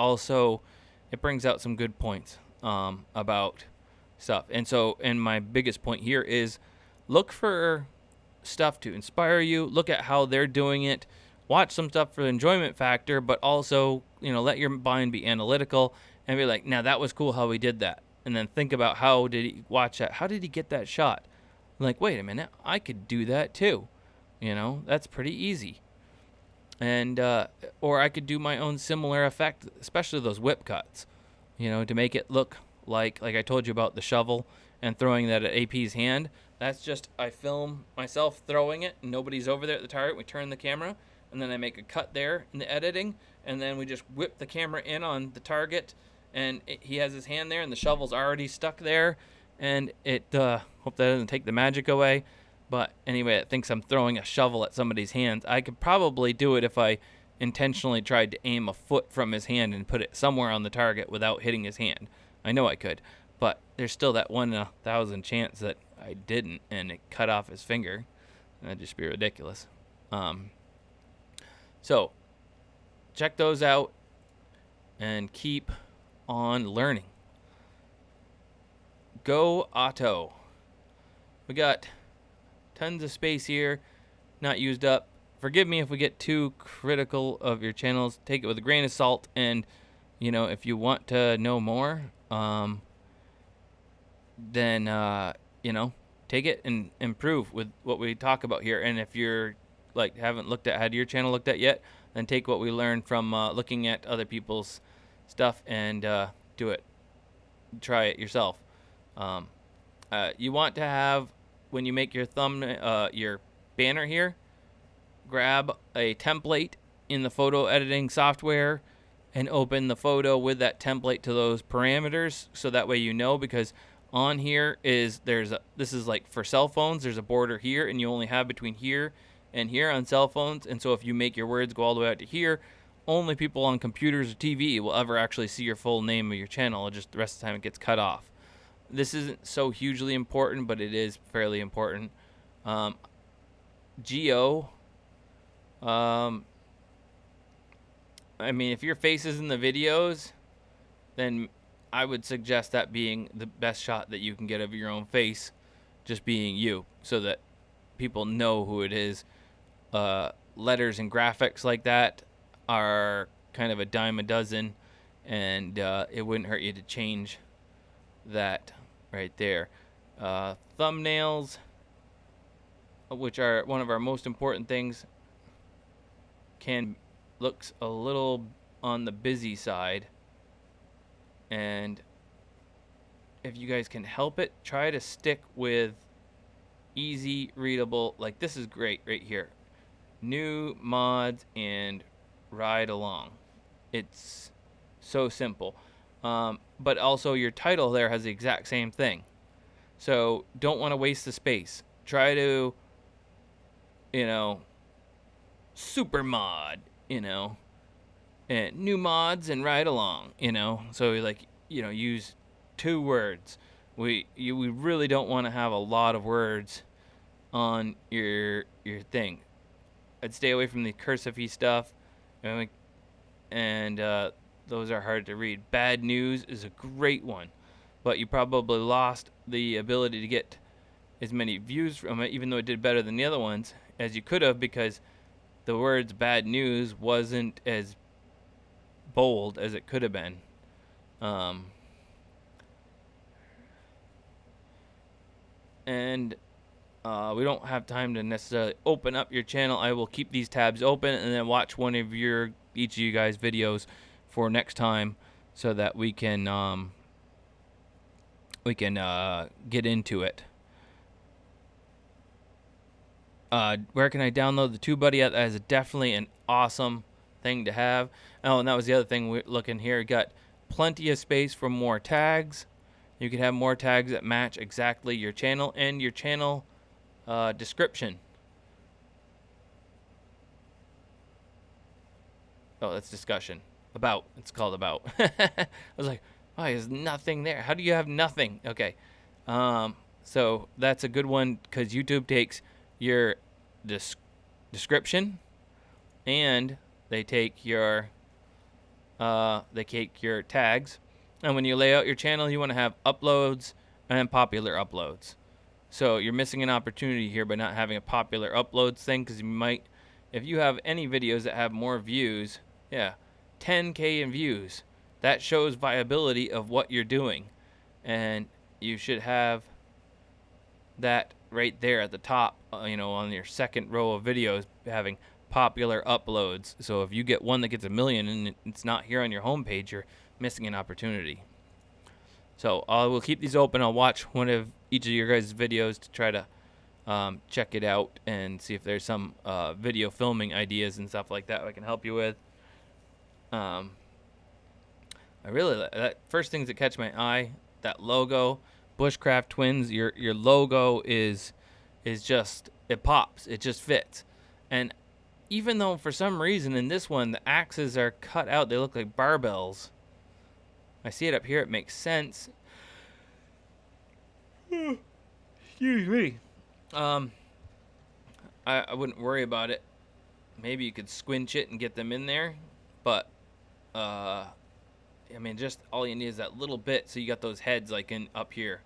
brings out some good points about stuff. And my biggest point here is look for stuff to inspire you. Look at how they're doing it. watch some stuff for the enjoyment factor, but also, let your mind be analytical and be like, now that was cool how he did that. And then think about how did he watch that? How did he get that shot? Like, wait a minute, I could do that too. That's pretty easy. And, or I could do my own similar effect, especially those whip cuts, to make it look like I told you about the shovel and throwing that at AP's hand. That's just, I film myself throwing it, and nobody's over there at the target. We turn the camera, and then I make a cut there in the editing, and then we just whip the camera in on the target, and he has his hand there, and the shovel's already stuck there, and it, hope that doesn't take the magic away. But anyway, it thinks I'm throwing a shovel at somebody's hands. I could probably do it if I intentionally tried to aim a foot from his hand and put it somewhere on the target without hitting his hand. I know I could, but there's still that 1 in 1,000 chance that I didn't and it cut off his finger. That'd just be ridiculous. So check those out and keep on learning. Go Otto. We got tons of space here, not used up. Forgive me if we get too critical of your channels. Take it with a grain of salt, and if you want to know more, then take it and improve with what we talk about here. And if you're haven't had your channel looked at yet, then take what we learned from looking at other people's stuff and do it. Try it yourself. You want to have, when you make your your banner here, grab a template in the photo editing software and open the photo with that template to those parameters, so that way because on here this is like for cell phones, there's a border here and you only have between here and here on cell phones, and so if you make your words go all the way out to here, only people on computers or TV will ever actually see your full name of your channel. Just the rest of the time it gets cut off. This isn't so hugely important, but it is fairly important. Geo. If your face is in the videos, then I would suggest that being the best shot that you can get of your own face, just being you, so that people know who it is. Letters and graphics like that are kind of a dime a dozen, and it wouldn't hurt you to change that right there. Thumbnails, which are one of our most important things, looks a little on the busy side, and if you guys can help it, try to stick with easy readable. Like this is great right here, new mods and ride along. It's so simple. But also your title there has the exact same thing, so don't want to waste the space. Try to super mod, and new mods and ride along, so use 2 words. We really don't want to have a lot of words on your thing. I'd stay away from the cursive-y stuff, and those are hard to read. Bad news is a great one, but you probably lost the ability to get as many views from it, even though it did better than the other ones, as you could have, because the words bad news wasn't as bold as it could have been. And we don't have time to necessarily open up your channel. I will keep these tabs open and then watch each of you guys' videos for next time, so that we can get into it. Where can I download the TubeBuddy? That is definitely an awesome thing to have. Oh, and that was the other thing we're looking here. Got plenty of space for more tags. You can have more tags that match exactly your channel and your channel description. Oh, that's discussion. About. It's called about. I was like, why is nothing there? How do you have nothing? Okay. So that's a good one, because YouTube takes your description and they take your tags. And when you lay out your channel, you want to have uploads and popular uploads. So you're missing an opportunity here by not having a popular uploads thing, because you might if you have any videos that have more views, yeah, 10K in views, that shows viability of what you're doing. And you should have that right there at the top, on your second row of videos, having popular uploads. So if you get one that gets 1 million and it's not here on your homepage, you're missing an opportunity. So I will keep these open. I'll watch one of each of your guys' videos to try to check it out and see if there's some video filming ideas and stuff like that I can help you with. I really that first things that catch my eye, that logo, Bushcraft Twins. Your logo is just, it pops, it just fits. And even though for some reason in this one the axes are cut out, they look like barbells. I see it up here, it makes sense. Excuse me. I wouldn't worry about it. Maybe you could squinch it and get them in there, but just all you need is that little bit, so you got those heads like in up here.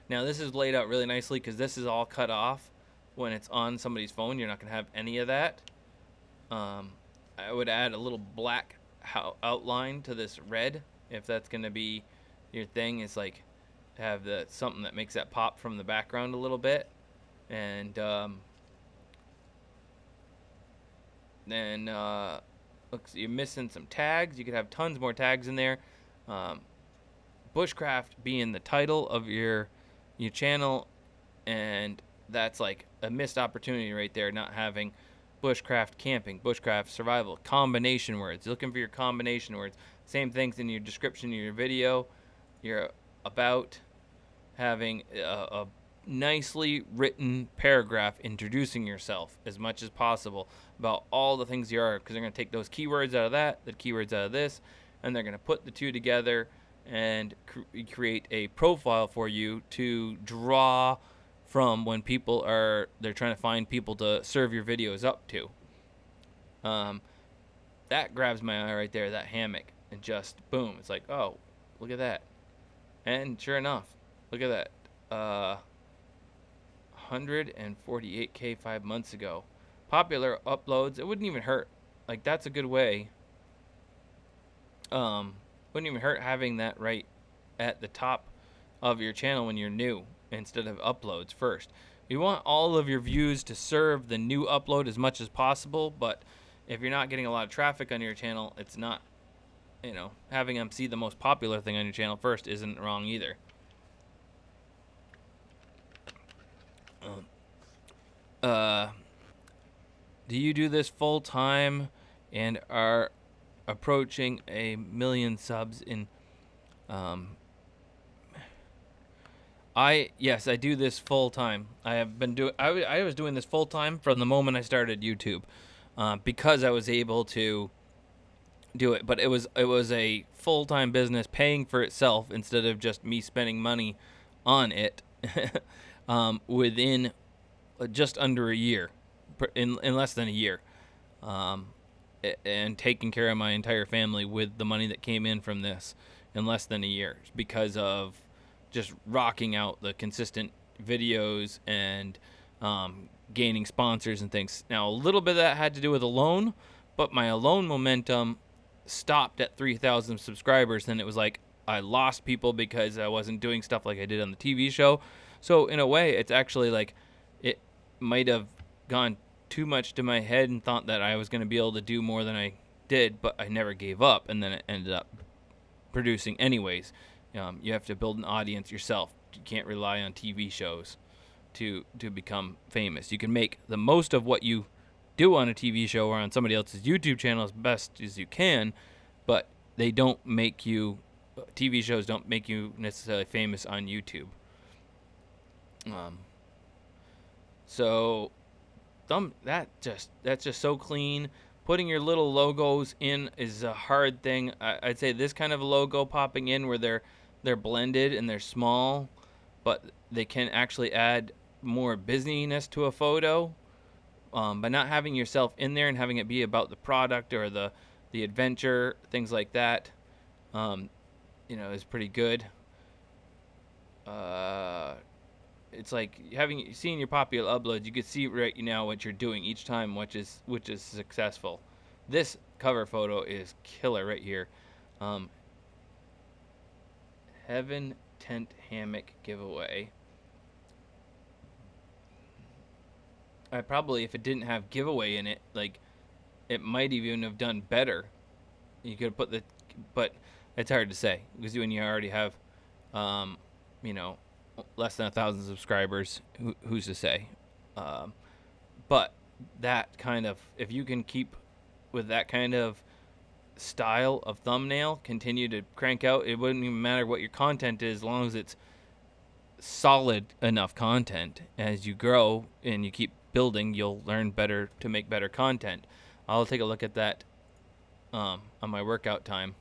Now this is laid out really nicely because this is all cut off when it's on somebody's phone. You're not gonna have any of that. I would add a little black outline to this red if that's gonna be your thing. Is like have something that makes that pop from the background a little bit, and then looks, you're missing some tags. You could have tons more tags in there. Bushcraft being the title of your channel, and that's like a missed opportunity right there, not having bushcraft camping, bushcraft survival, combination words. You're looking for your combination words. Same things in your description of your video. You're about having a nicely written paragraph introducing yourself as much as possible about all the things you are, because they're going to take those keywords out of that, the keywords out of this, and they're going to put the two together and create a profile for you to draw from when they're trying to find people to serve your videos up to. That grabs my eye right there, that hammock, and just boom, it's like, oh, look at that. And sure enough, look at that, 148K 5 months ago. Popular uploads, it wouldn't even hurt. Like, that's a good way. Wouldn't even hurt having that right at the top of your channel when you're new, instead of uploads first. You want all of your views to serve the new upload as much as possible, but if you're not getting a lot of traffic on your channel, it's not, having them see the most popular thing on your channel first isn't wrong either. Do you do this full time and are approaching 1 million subs in yes, I do this full time. I was doing this full time from the moment I started YouTube, because I was able to do it. But it was a full time business paying for itself instead of just me spending money on it. Within just under a year, in less than a year, and taking care of my entire family with the money that came in from this in less than a year, because of just rocking out the consistent videos and gaining sponsors and things. Now, a little bit of that had to do with a loan, but my alone momentum stopped at 3,000 subscribers. Then it was like I lost people because I wasn't doing stuff like I did on the TV show. So in a way, it's actually like it might have gone too much to my head and thought that I was going to be able to do more than I did, but I never gave up, and then it ended up producing anyways. You have to build an audience yourself. You can't rely on TV shows to become famous. You can make the most of what you do on a TV show or on somebody else's YouTube channel as best as you can, but they don't make you, TV shows don't make you necessarily famous on YouTube. So that's just so clean. Putting your little logos in is a hard thing. I'd say this kind of a logo popping in where they're blended and they're small, but they can actually add more business to a photo. By not having yourself in there and having it be about the product or the adventure, things like that, is pretty good. it's like seeing your popular uploads. You can see right now what you're doing each time, which is successful. This cover photo is killer right here. Heaven tent hammock giveaway. I probably, if it didn't have giveaway in it, like, it might even have done better. You could have put but it's hard to say because when you already have, you know, less than 1,000 subscribers, who's to say? But that kind of, if you can keep with that kind of style of thumbnail, continue to crank out, it wouldn't even matter what your content is, as long as it's solid enough content. As you grow and you keep building, you'll learn better to make better content. I'll take a look at that on my workout time,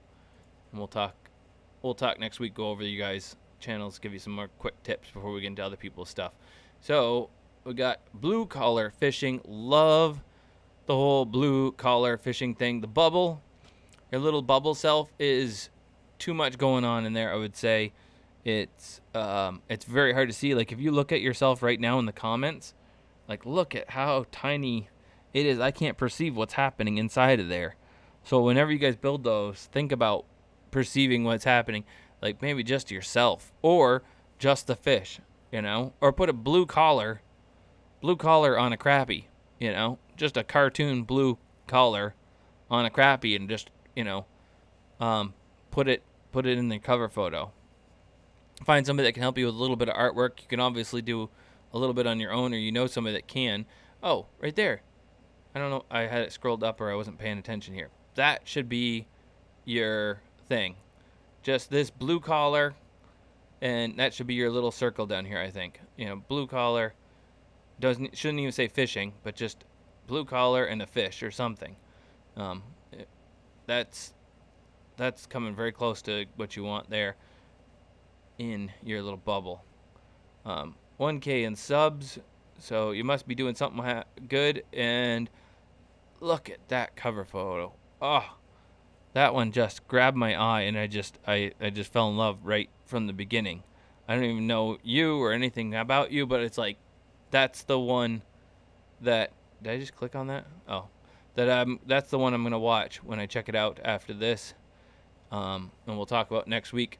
and we'll talk next week, go over you guys' channels, give you some more quick tips before we get into other people's stuff. So we got blue collar fishing. Love the whole blue collar fishing thing. The bubble, your little bubble self, is too much going on in there, I would say. It's very hard to see. Like, if you look at yourself right now in the comments, like, look at how tiny it is. I can't perceive what's happening inside of there. So whenever you guys build those, think about perceiving what's happening, like maybe just yourself or just the fish, you know, or put a blue collar on a crappie, you know, just a cartoon blue collar on a crappie, and just, you know, put it in the cover photo. Find somebody that can help you with a little bit of artwork. You can obviously do a little bit on your own, or you know somebody that can. Oh, right there. I don't know. I had it scrolled up, or I wasn't paying attention here. That should be your thing. Just this blue collar, and that should be your little circle down here, I think. You know, blue collar shouldn't even say fishing, but just blue collar and a fish or something. That's coming very close to what you want there in your little bubble. 1K in subs, so you must be doing something good. And look at that cover photo. Oh, that one just grabbed my eye, and I just fell in love right from the beginning. I don't even know you or anything about you, but it's like, that's the one that, did I just click on that? Oh, that's the one I'm gonna watch when I check it out after this. And we'll talk about next week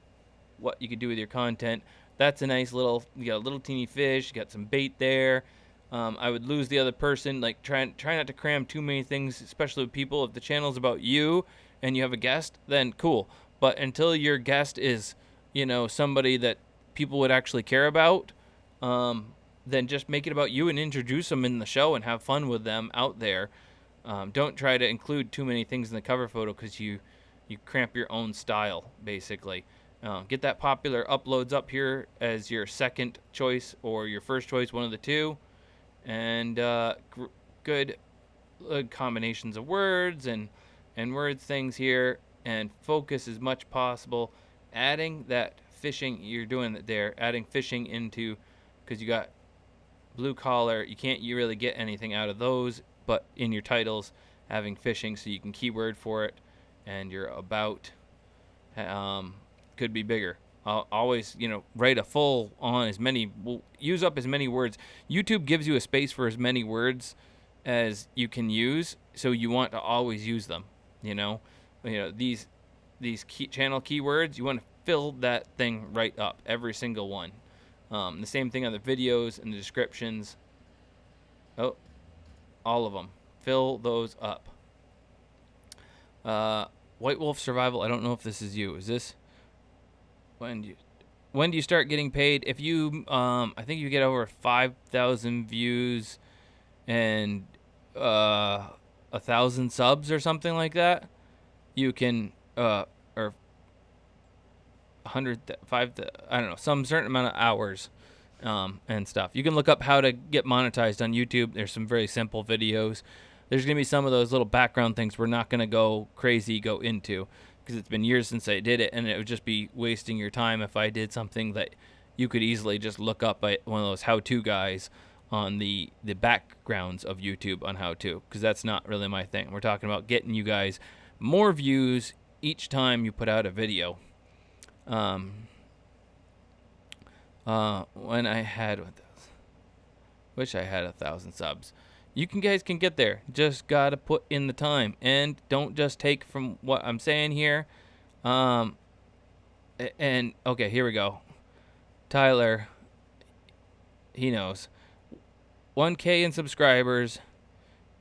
what you could do with your content. That's a nice little, you got a little teeny fish, you got some bait there. I would lose the other person. Like, try not to cram too many things, especially with people. If the channel's about you and you have a guest, then cool. But until your guest is, you know, somebody that people would actually care about, then just make it about you and introduce them in the show and have fun with them out there. Don't try to include too many things in the cover photo, because you cramp your own style, basically. Get that popular uploads up here as your second choice or your first choice, one of the two. And good combinations of words and word things here, and focus as much possible. Adding that fishing, you're doing it there, adding fishing into, because you got blue collar, you can't really get anything out of those, but in your titles, having fishing, so you can keyword for it, and your about could be bigger. Always, you know, write a full on use up as many words. YouTube gives you a space for as many words as you can use, so you want to always use them. You know, these channel keywords, you want to fill that thing right up, every single one. The same thing on the videos and the descriptions. Oh, all of them. Fill those up. White Wolf Survival. I don't know if this is you. Is this? When do you start getting paid? If you, I think you get over 5,000 views and 1,000 subs or something like that, you can, or 105, I don't know, some certain amount of hours and stuff. You can look up how to get monetized on YouTube. There's some very simple videos. There's going to be some of those little background things we're not going to go into, because it's been years since I did it, and it would just be wasting your time if I did something that you could easily just look up by one of those how-to guys on the backgrounds of YouTube on how-to, because that's not really my thing. We're talking about getting you guys more views each time you put out a video. When I had, wish I had 1,000 subs. You guys can get there. Just gotta put in the time, and don't just take from what I'm saying here. And okay, here we go. Tyler, he knows. 1K in subscribers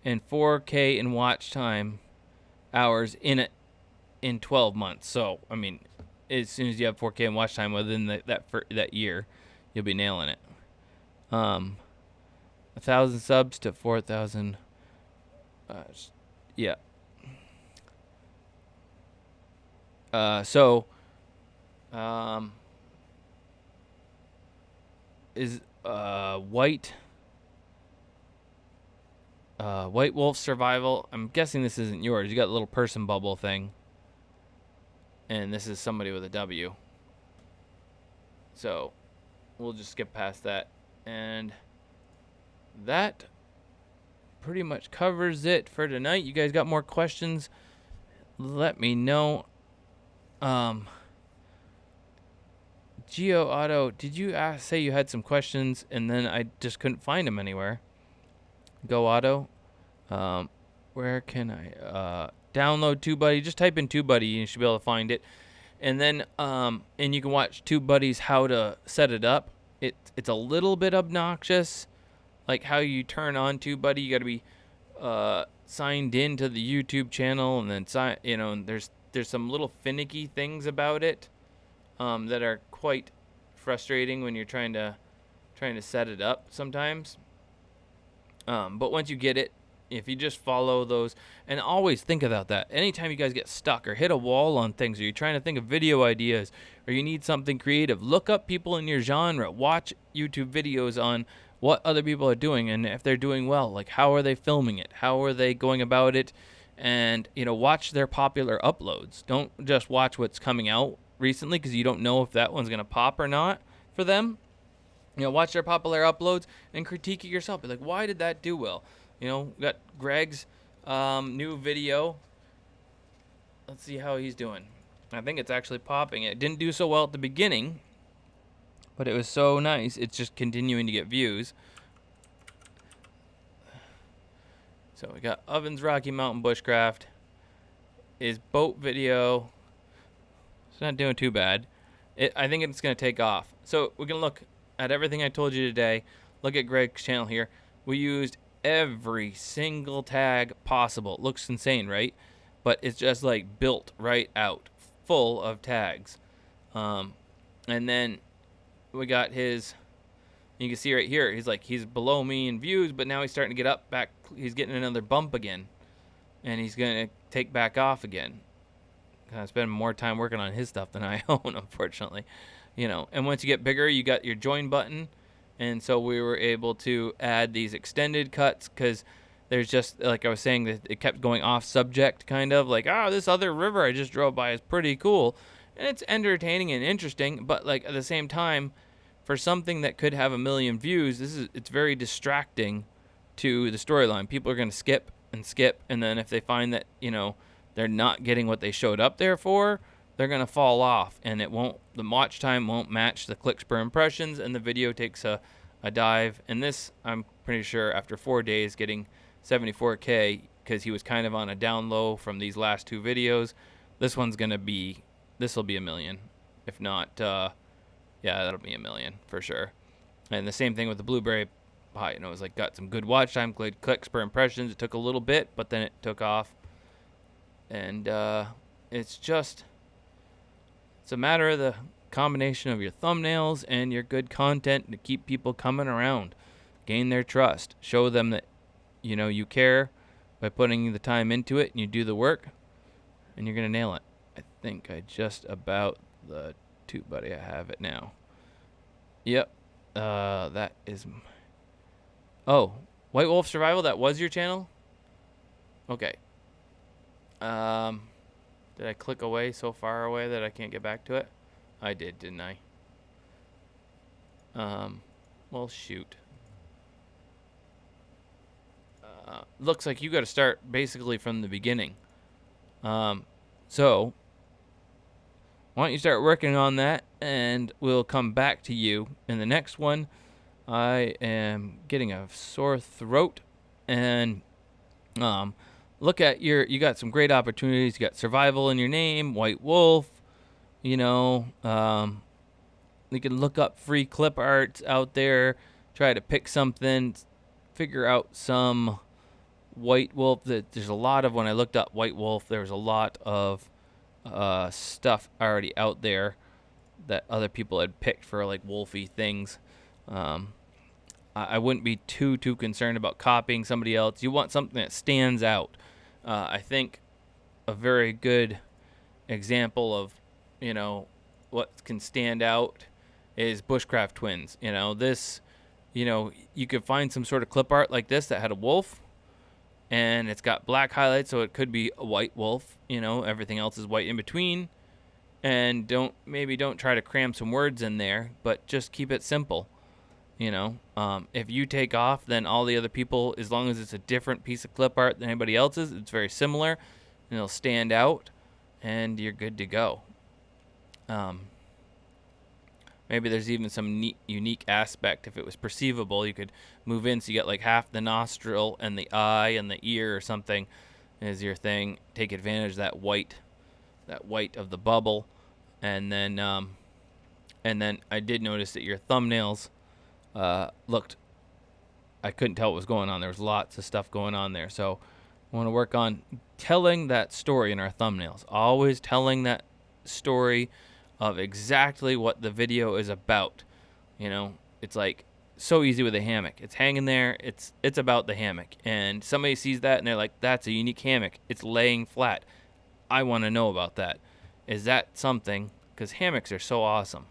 and 4K in watch time hours in 12 months. So, I mean, as soon as you have 4K in watch time within that year, you'll be nailing it. 1,000 subs to 4,000. Yeah. Is White Wolf Survival. I'm guessing this isn't yours. You got a little person bubble thing. And this is somebody with a W. So we'll just skip past that. And that pretty much covers it for tonight. You guys got more questions? Let me know. Geo Auto, did you say you had some questions and then I just couldn't find them anywhere? Go Auto. Where can I download TubeBuddy? Just type in TubeBuddy and you should be able to find it. And then and you can watch TubeBuddy's how to set it up. It's a little bit obnoxious, like how you turn on TubeBuddy. You got to be signed into the YouTube channel, and then and there's some little finicky things about it that are quite frustrating when you're trying to set it up sometimes. But once you get it, if you just follow those, and always think about that. Anytime you guys get stuck or hit a wall on things, or you're trying to think of video ideas, or you need something creative, look up people in your genre. Watch YouTube videos on what other people are doing, and if they're doing well, like how are they filming it? How are they going about it? And, watch their popular uploads. Don't just watch what's coming out recently, because you don't know if that one's going to pop or not for them. Watch their popular uploads and critique it yourself. Be like, why did that do well? We got Greg's new video. Let's see how he's doing. I think it's actually popping. It didn't do so well at the beginning, but it was so nice. It's just continuing to get views. So we got Ovens Rocky Mountain Bushcraft. His boat video. It's not doing too bad. I think it's going to take off. So we're going to look at everything I told you today. Look at Greg's channel here. We used every single tag possible. It looks insane, right? But it's just like built right out, full of tags. And then we got his, you can see right here, he's below me in views, but now he's starting to get up back. He's getting another bump again, and he's going to take back off again. I spend more time working on his stuff than I own, unfortunately. And once you get bigger, you got your join button. And so we were able to add these extended cuts, because there's just, like I was saying, that it kept going off subject, kind of like, this other river I just drove by is pretty cool. And it's entertaining and interesting, but like at the same time, for something that could have 1 million views, it's very distracting to the storyline. People are going to skip, and then if they find that, they're not getting what they showed up there for, they're going to fall off, and the watch time won't match the clicks per impressions, and the video takes a dive. And this, I'm pretty sure, after 4 days, getting 74K, because he was kind of on a down low from these last 2 videos, this will be 1 million. If not, yeah, that'll be 1 million for sure. And the same thing with the Blueberry Pie. It was like got some good watch time, good clicks per impressions. It took a little bit, but then it took off. And it's a matter of the combination of your thumbnails and your good content to keep people coming around. Gain their trust. Show them that, you care by putting the time into it, and you do the work, and you're going to nail it. I think I just about the TubeBuddy. I have it now. Yep. That is... Oh, White Wolf Survival, that was your channel? Okay. Did I click away so far away that I can't get back to it? I did, didn't I? Well, shoot. Looks like you got to start basically from the beginning. So, why don't you start working on that, and we'll come back to you in the next one. I am getting a sore throat, and look at you got some great opportunities. You got survival in your name, White Wolf, you can look up free clip arts out there, try to pick something, figure out some White Wolf. There's a lot of, when I looked up White Wolf, there was a lot of stuff already out there that other people had picked for like wolfy things. I wouldn't be too concerned about copying somebody else. You want something that stands out. I think a very good example of, what can stand out is Bushcraft Twins. You could find some sort of clip art like this that had a wolf, and it's got black highlights, so it could be a white wolf. Everything else is white in between. And don't try to cram some words in there, but just keep it simple. If you take off, then all the other people, as long as it's a different piece of clip art than anybody else's, it's very similar, and it'll stand out, and you're good to go. Maybe there's even some unique aspect. If it was perceivable, you could move in so you get like half the nostril and the eye and the ear or something is your thing. Take advantage of that white of the bubble, and then I did notice that your thumbnails looked. I couldn't tell what was going on. There was lots of stuff going on there, so I want to work on telling that story in our thumbnails. Always telling that story of exactly what the video is about. It's like so easy with a hammock. It's hanging there. It's about the hammock, and somebody sees that and they're like, "That's a unique hammock. It's laying flat. I want to know about that. Is that something?" Because hammocks are so awesome.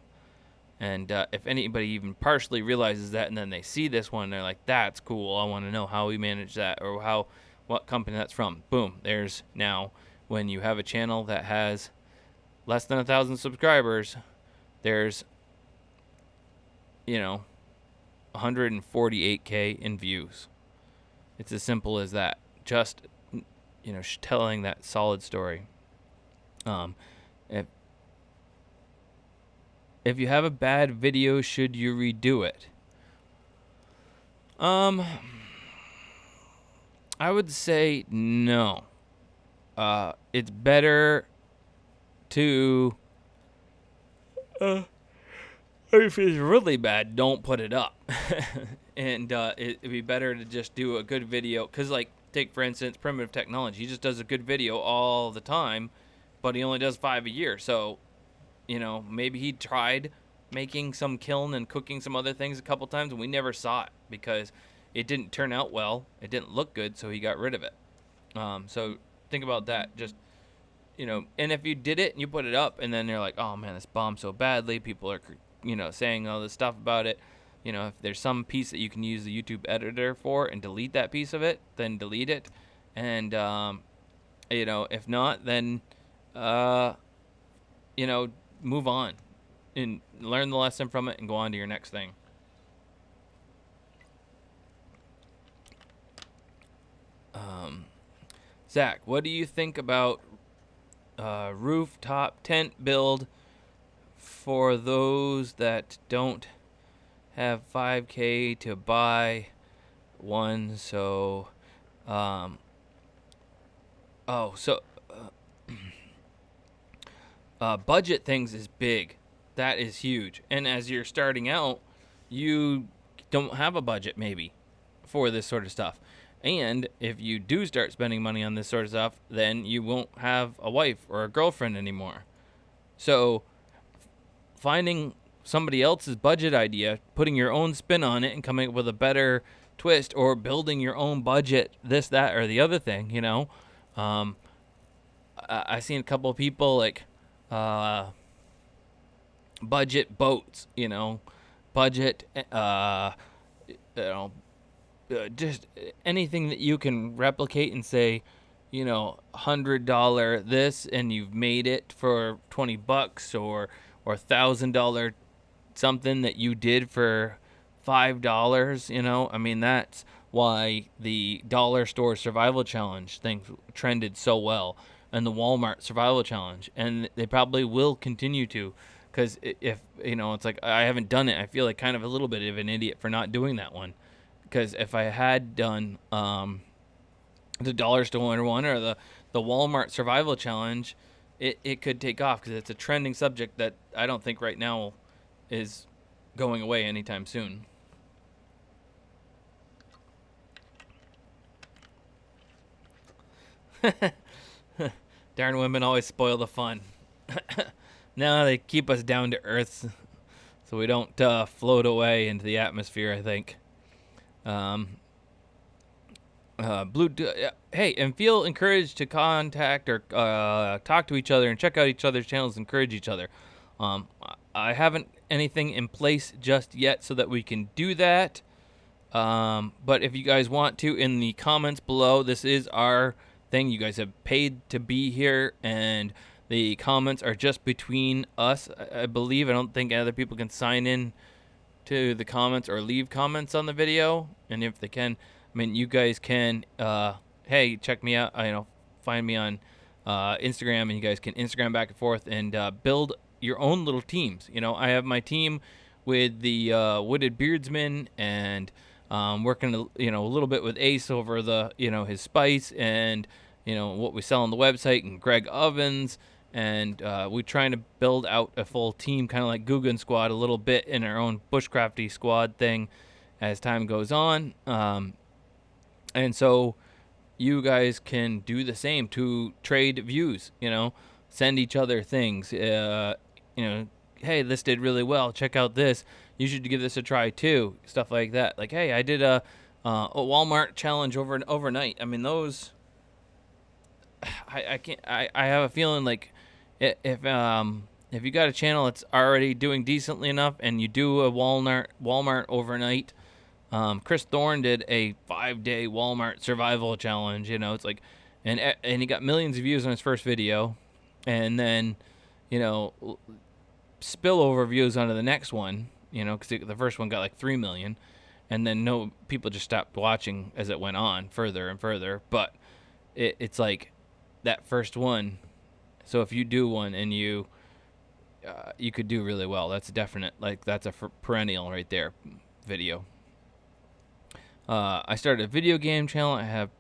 And if anybody even partially realizes that, and then they see this one, they're like, "That's cool. I want to know how we manage that, or what company that's from." Boom. There's now, when you have a channel that has less than 1,000 subscribers, there's 148K in views. It's as simple as that. Just telling that solid story. If you have a bad video, should you redo it? I would say no. It's better to if it's really bad, don't put it up. And it'd be better to just do a good video, because take for instance Primitive Technology. He just does a good video all the time, but he only does 5 a year. So maybe he tried making some kiln and cooking some other things a couple times, and we never saw it because it didn't turn out well. It didn't look good, so he got rid of it. So think about that. Just and if you did it and you put it up, and then you're like, "Oh man, this bombed so badly," people are saying all this stuff about it. If there's some piece that you can use the YouTube editor for and delete that piece of it, then delete it. And if not, then move on and learn the lesson from it and go on to your next thing. Zach, what do you think about rooftop tent build for those that don't have $5K to buy one? So budget things is big. That is huge. And as you're starting out, you don't have a budget maybe for this sort of stuff. And if you do start spending money on this sort of stuff, then you won't have a wife or a girlfriend anymore. So finding somebody else's budget idea, putting your own spin on it and coming up with a better twist, or building your own budget, this, that, or the other thing, I've seen a couple of people like budget boats, budget, just anything that you can replicate and say, $100 this, and you've made it for $20, or $1,000 something that you did for $5. That's why the dollar store survival challenge thing trended so well, and the Walmart survival challenge, and they probably will continue to, because if it's like I haven't done it, I feel like kind of a little bit of an idiot for not doing that one. Because if I had done the dollar store one or the Walmart Survival Challenge, it could take off because it's a trending subject that I don't think right now is going away anytime soon. Darn women always spoil the fun. Now they keep us down to earth so we don't float away into the atmosphere, I think. Hey, and feel encouraged to contact or talk to each other and check out each other's channels, encourage each other. I haven't anything in place just yet so that we can do that. But if you guys want to, in the comments below, this is our thing. You guys have paid to be here, and the comments are just between us, I believe. I don't think other people can sign in to the comments or leave comments on the video. And if they can, I mean, you guys can, hey, check me out, find me on Instagram, and you guys can Instagram back and forth and build your own little teams. I have my team with the Wooded Beardsman, and working a little bit with Ace over the his spice and what we sell on the website, and Greg Ovens, and we're trying to build out a full team, kind of like Guggen Squad, a little bit in our own bushcrafty squad thing as time goes on. And so you guys can do the same to trade views, send each other things, hey, this did really well, check out this, you should give this a try too, stuff like that. Like, hey, I did a Walmart challenge overnight. I mean, those, I can't, I have a feeling like if you got a channel that's already doing decently enough and you do a Walmart overnight, Chris Thorne did a 5-day Walmart survival challenge. It's like, and he got millions of views on his first video, and then, spillover views onto the next one. Because the first one got like 3 million, and then people just stopped watching as it went on further and further. But it's like that first one. So if you do one and you could do really well. That's definite. Like, that's a perennial right there video. I started a video game channel. I have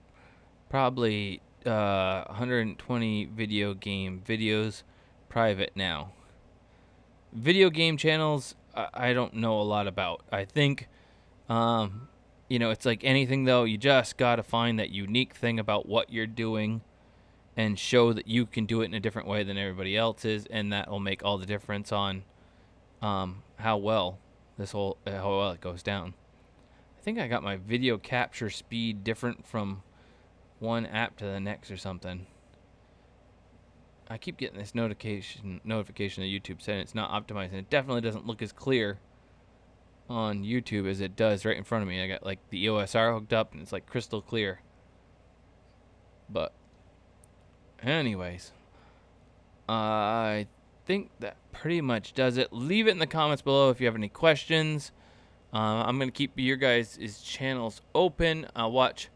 probably 120 video game videos private now. Video game channels, I don't know a lot about. I think, it's like anything, though. You just got to find that unique thing about what you're doing and show that you can do it in a different way than everybody else is, and that will make all the difference on how well it goes down. I think I got my video capture speed different from one app to the next or something. I keep getting this notification that YouTube said it's not optimized, and it definitely doesn't look as clear on YouTube as it does right in front of me. I got like the EOSR hooked up, and it's like crystal clear. But anyways, I think that pretty much does it. Leave it in the comments below if you have any questions. I'm going to keep your guys' channels open. I'll watch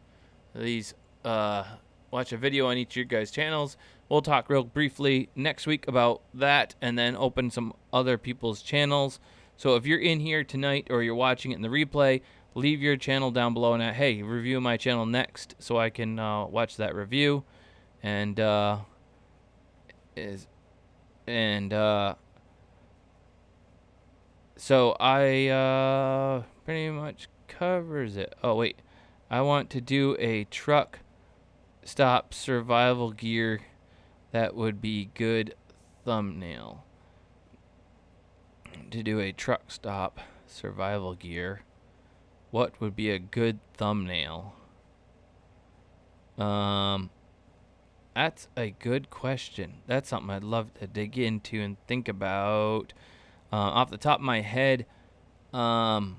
these, watch a video on each of your guys' channels. We'll talk real briefly next week about that, and then open some other people's channels. So if you're in here tonight or you're watching it in the replay, leave your channel down below and hey, review my channel next so I can watch that review. And so I pretty much covers it. Oh wait, I want to do a truck stop survival gear. That would be good thumbnail. To do a truck stop survival gear, what would be a good thumbnail? That's a good question. That's something I'd love to dig into and think about. Off the top of my head, truck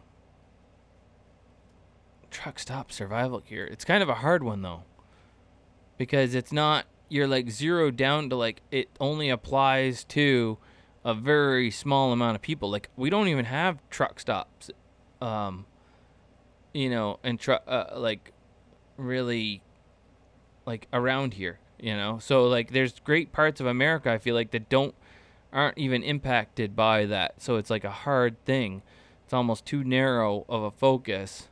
stop survival gear. It's kind of a hard one though, because it's not, you're like zeroed down to like it only applies to a very small amount of people. Like, we don't even have truck stops, and like really like around here, so like there's great parts of America I feel like that don't aren't even impacted by that. So it's like a hard thing. It's almost too narrow of a focus.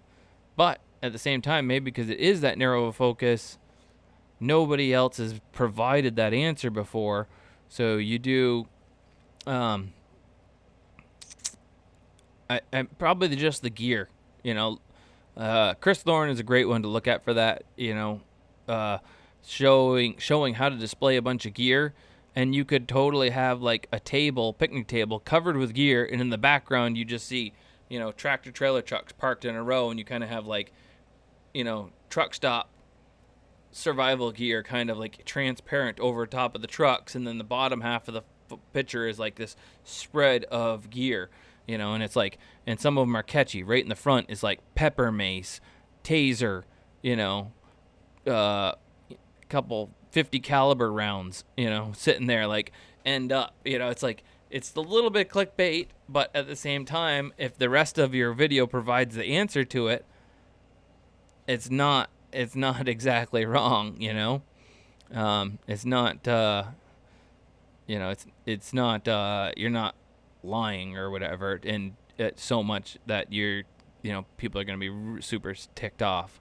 But at the same time, maybe because it is that narrow of a focus, nobody else has provided that answer before. So you do, I probably just the gear. Chris Thorne is a great one to look at for that. Showing how to display a bunch of gear, and you could totally have like a picnic table covered with gear, and in the background you just see, tractor trailer trucks parked in a row, and you kind of have like, truck stop survival gear kind of like transparent over top of the trucks, and then the bottom half of the picture is like this spread of gear, and it's like, and some of them are catchy. Right in the front is like pepper mace, taser, couple 50 caliber rounds, sitting there like end up, it's like, it's a little bit clickbait, but at the same time, if the rest of your video provides the answer to it, it's not exactly wrong, it's not, it's not, you're not lying or whatever, and it's so much that you're, people are going to be super ticked off.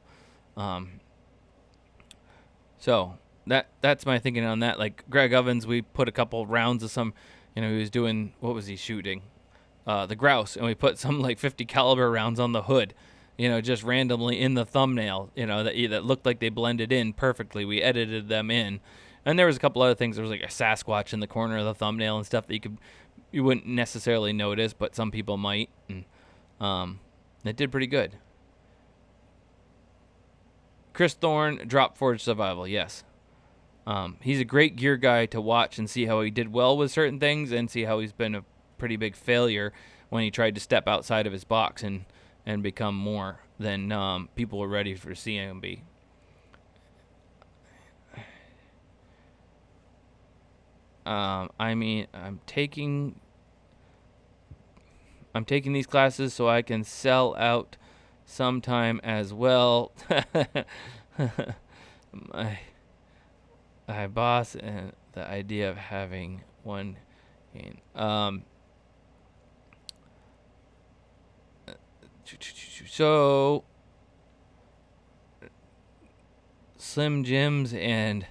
So that's my thinking on that. Like Greg Ovens, we put a couple rounds of some, he was doing, what was he shooting? The grouse, and we put some like 50 caliber rounds on the hood, just randomly in the thumbnail, that looked like they blended in perfectly. We edited them in. And there was a couple other things. There was like a Sasquatch in the corner of the thumbnail and stuff that you wouldn't necessarily notice, but some people might. And it did pretty good. Chris Thorne, Drop Forge Survival, yes. He's a great gear guy to watch and see how he did well with certain things, and see how he's been a pretty big failure when he tried to step outside of his box and become more than people were ready for seeing him be. I'm taking these classes so I can sell out sometime as well. my boss and the idea of having one game. So Slim Jims and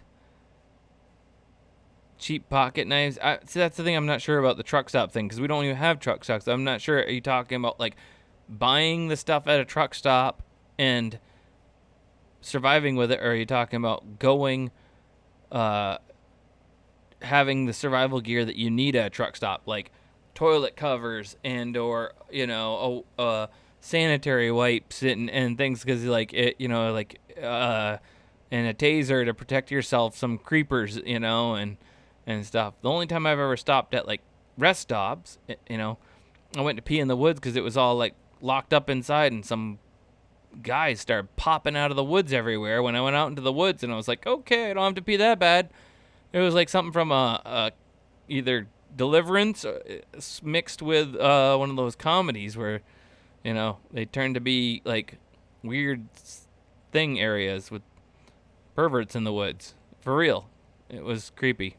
cheap pocket knives. See, that's the thing I'm not sure about the truck stop thing, because we don't even have truck stops. I'm not sure. Are you talking about like buying the stuff at a truck stop and surviving with it, or are you talking about going, having the survival gear that you need at a truck stop, like toilet covers and or sanitary wipes and things, because like it, and a taser to protect yourself, some creepers, and stuff. The only time I've ever stopped at like rest stops, I went to pee in the woods because it was all like locked up inside, and some guys started popping out of the woods everywhere when I went out into the woods, and I was like, okay, I don't have to pee that bad. It was like something from either Deliverance mixed with one of those comedies where, they turn to be like weird thing areas with perverts in the woods. For real. It was creepy.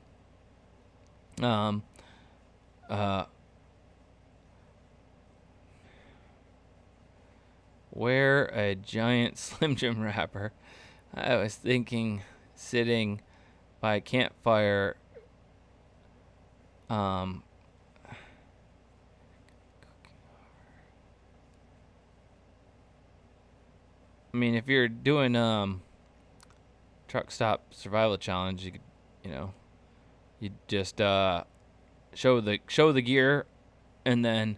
Wear a giant Slim Jim wrapper. I was thinking sitting by a campfire. I mean, if you're doing truck stop survival challenge, you could, you just show the gear, and then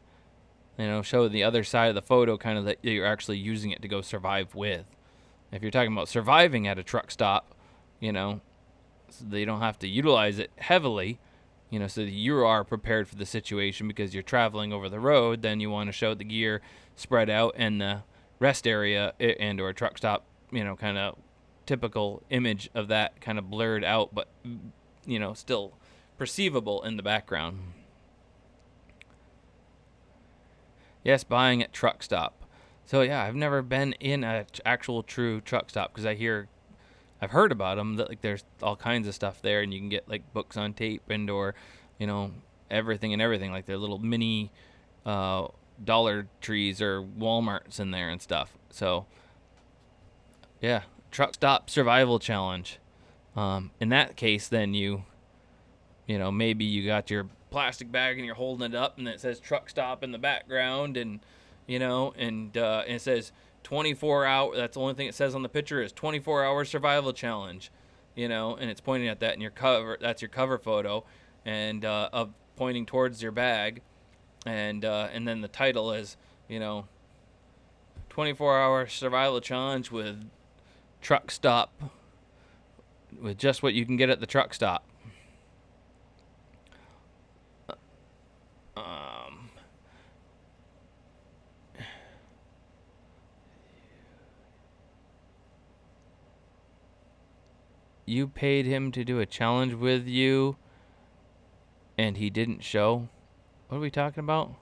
show the other side of the photo, kind of that you're actually using it to go survive with. If you're talking about surviving at a truck stop, so they don't have to utilize it heavily, so that you are prepared for the situation because you're traveling over the road, then you want to show the gear spread out and the rest area and or truck stop, kind of typical image of that kind of blurred out, but still perceivable in the background. Yes, buying at truck stop. So yeah, I've never been in an actual true truck stop, because I've heard about them, that like there's all kinds of stuff there, and you can get like books on tape and or everything and everything, like their little mini Dollar Trees or Walmarts in there and stuff. So yeah, truck stop survival challenge. In that case, then you know, maybe you got your plastic bag and you're holding it up and it says truck stop in the background, and you know, and it says 24 hour. That's the only thing it says on the picture is 24-hour survival challenge, you know, and it's pointing at that in your cover. That's your cover photo, and of pointing towards your bag, and then the title is, you know, 24-hour survival challenge with truck stop, with just what you can get at the truck stop. You paid him to do a challenge with you, and he didn't show? What are we talking about?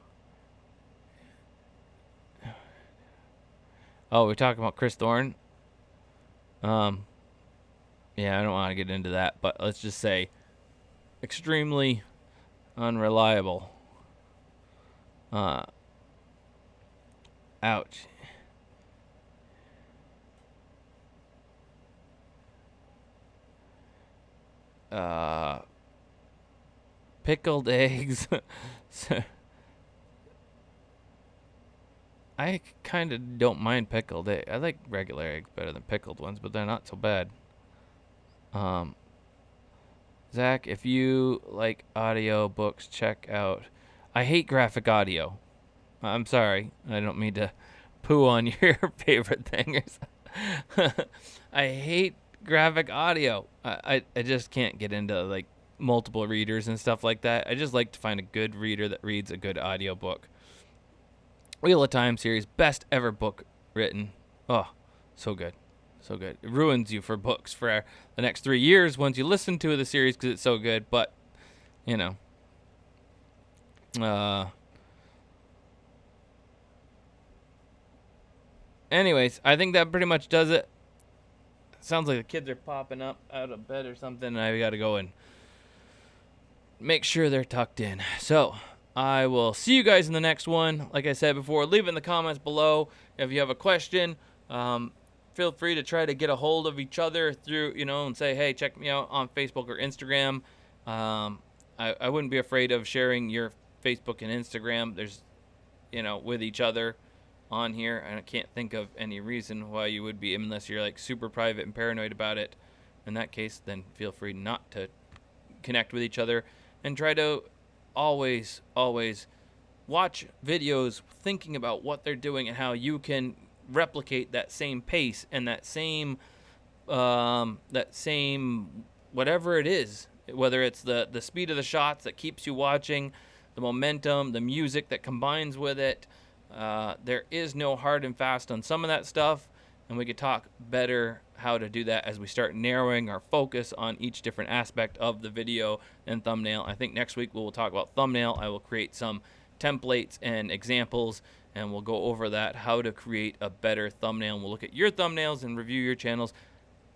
Oh, we're talking about Chris Thorne? Yeah, I don't want to get into that, but let's just say extremely unreliable. Ouch. Pickled eggs. I kind of don't mind pickled eggs. I like regular eggs better than pickled ones, but they're not so bad. Zach, if you like audio books, check out. I hate graphic audio. I'm sorry. I don't mean to poo on your favorite thing. I hate graphic audio. I just can't get into like multiple readers and stuff like that. I just like to find a good reader that reads a good audio book. Wheel of Time series, best ever book written. Oh, so good. So good. It ruins you for books for the next 3 years once you listen to the series because it's so good. But, you know. Anyways, I think that pretty much does it. Sounds like the kids are popping up out of bed or something, and I got to go and make sure they're tucked in. So, I will see you guys in the next one. Like I said before, leave it in the comments below if you have a question. Feel free to try to get a hold of each other through, you know, and say, hey, check me out on Facebook or Instagram. I wouldn't be afraid of sharing your Facebook and Instagram. There's, you know, with each other on here. I can't think of any reason why you would be, unless you're like super private and paranoid about it. In that case, then feel free not to connect with each other, and try to always watch videos thinking about what they're doing and how you can replicate that same pace and that same whatever it is, whether it's the speed of the shots that keeps you watching, the momentum, the music that combines with it. There is no hard and fast on some of that stuff, and we could talk better how to do that as we start narrowing our focus on each different aspect of the video and thumbnail. I think next week we'll talk about thumbnail. I will create some templates and examples, and we'll go over that, how to create a better thumbnail. And we'll look at your thumbnails and review your channels.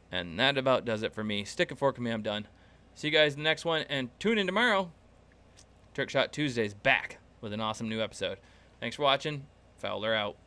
And that about does it for me. Stick a fork in me, I'm done. See you guys in the next one, and tune in tomorrow. Trick Shot Tuesday's back with an awesome new episode. Thanks for watching. Fowler out.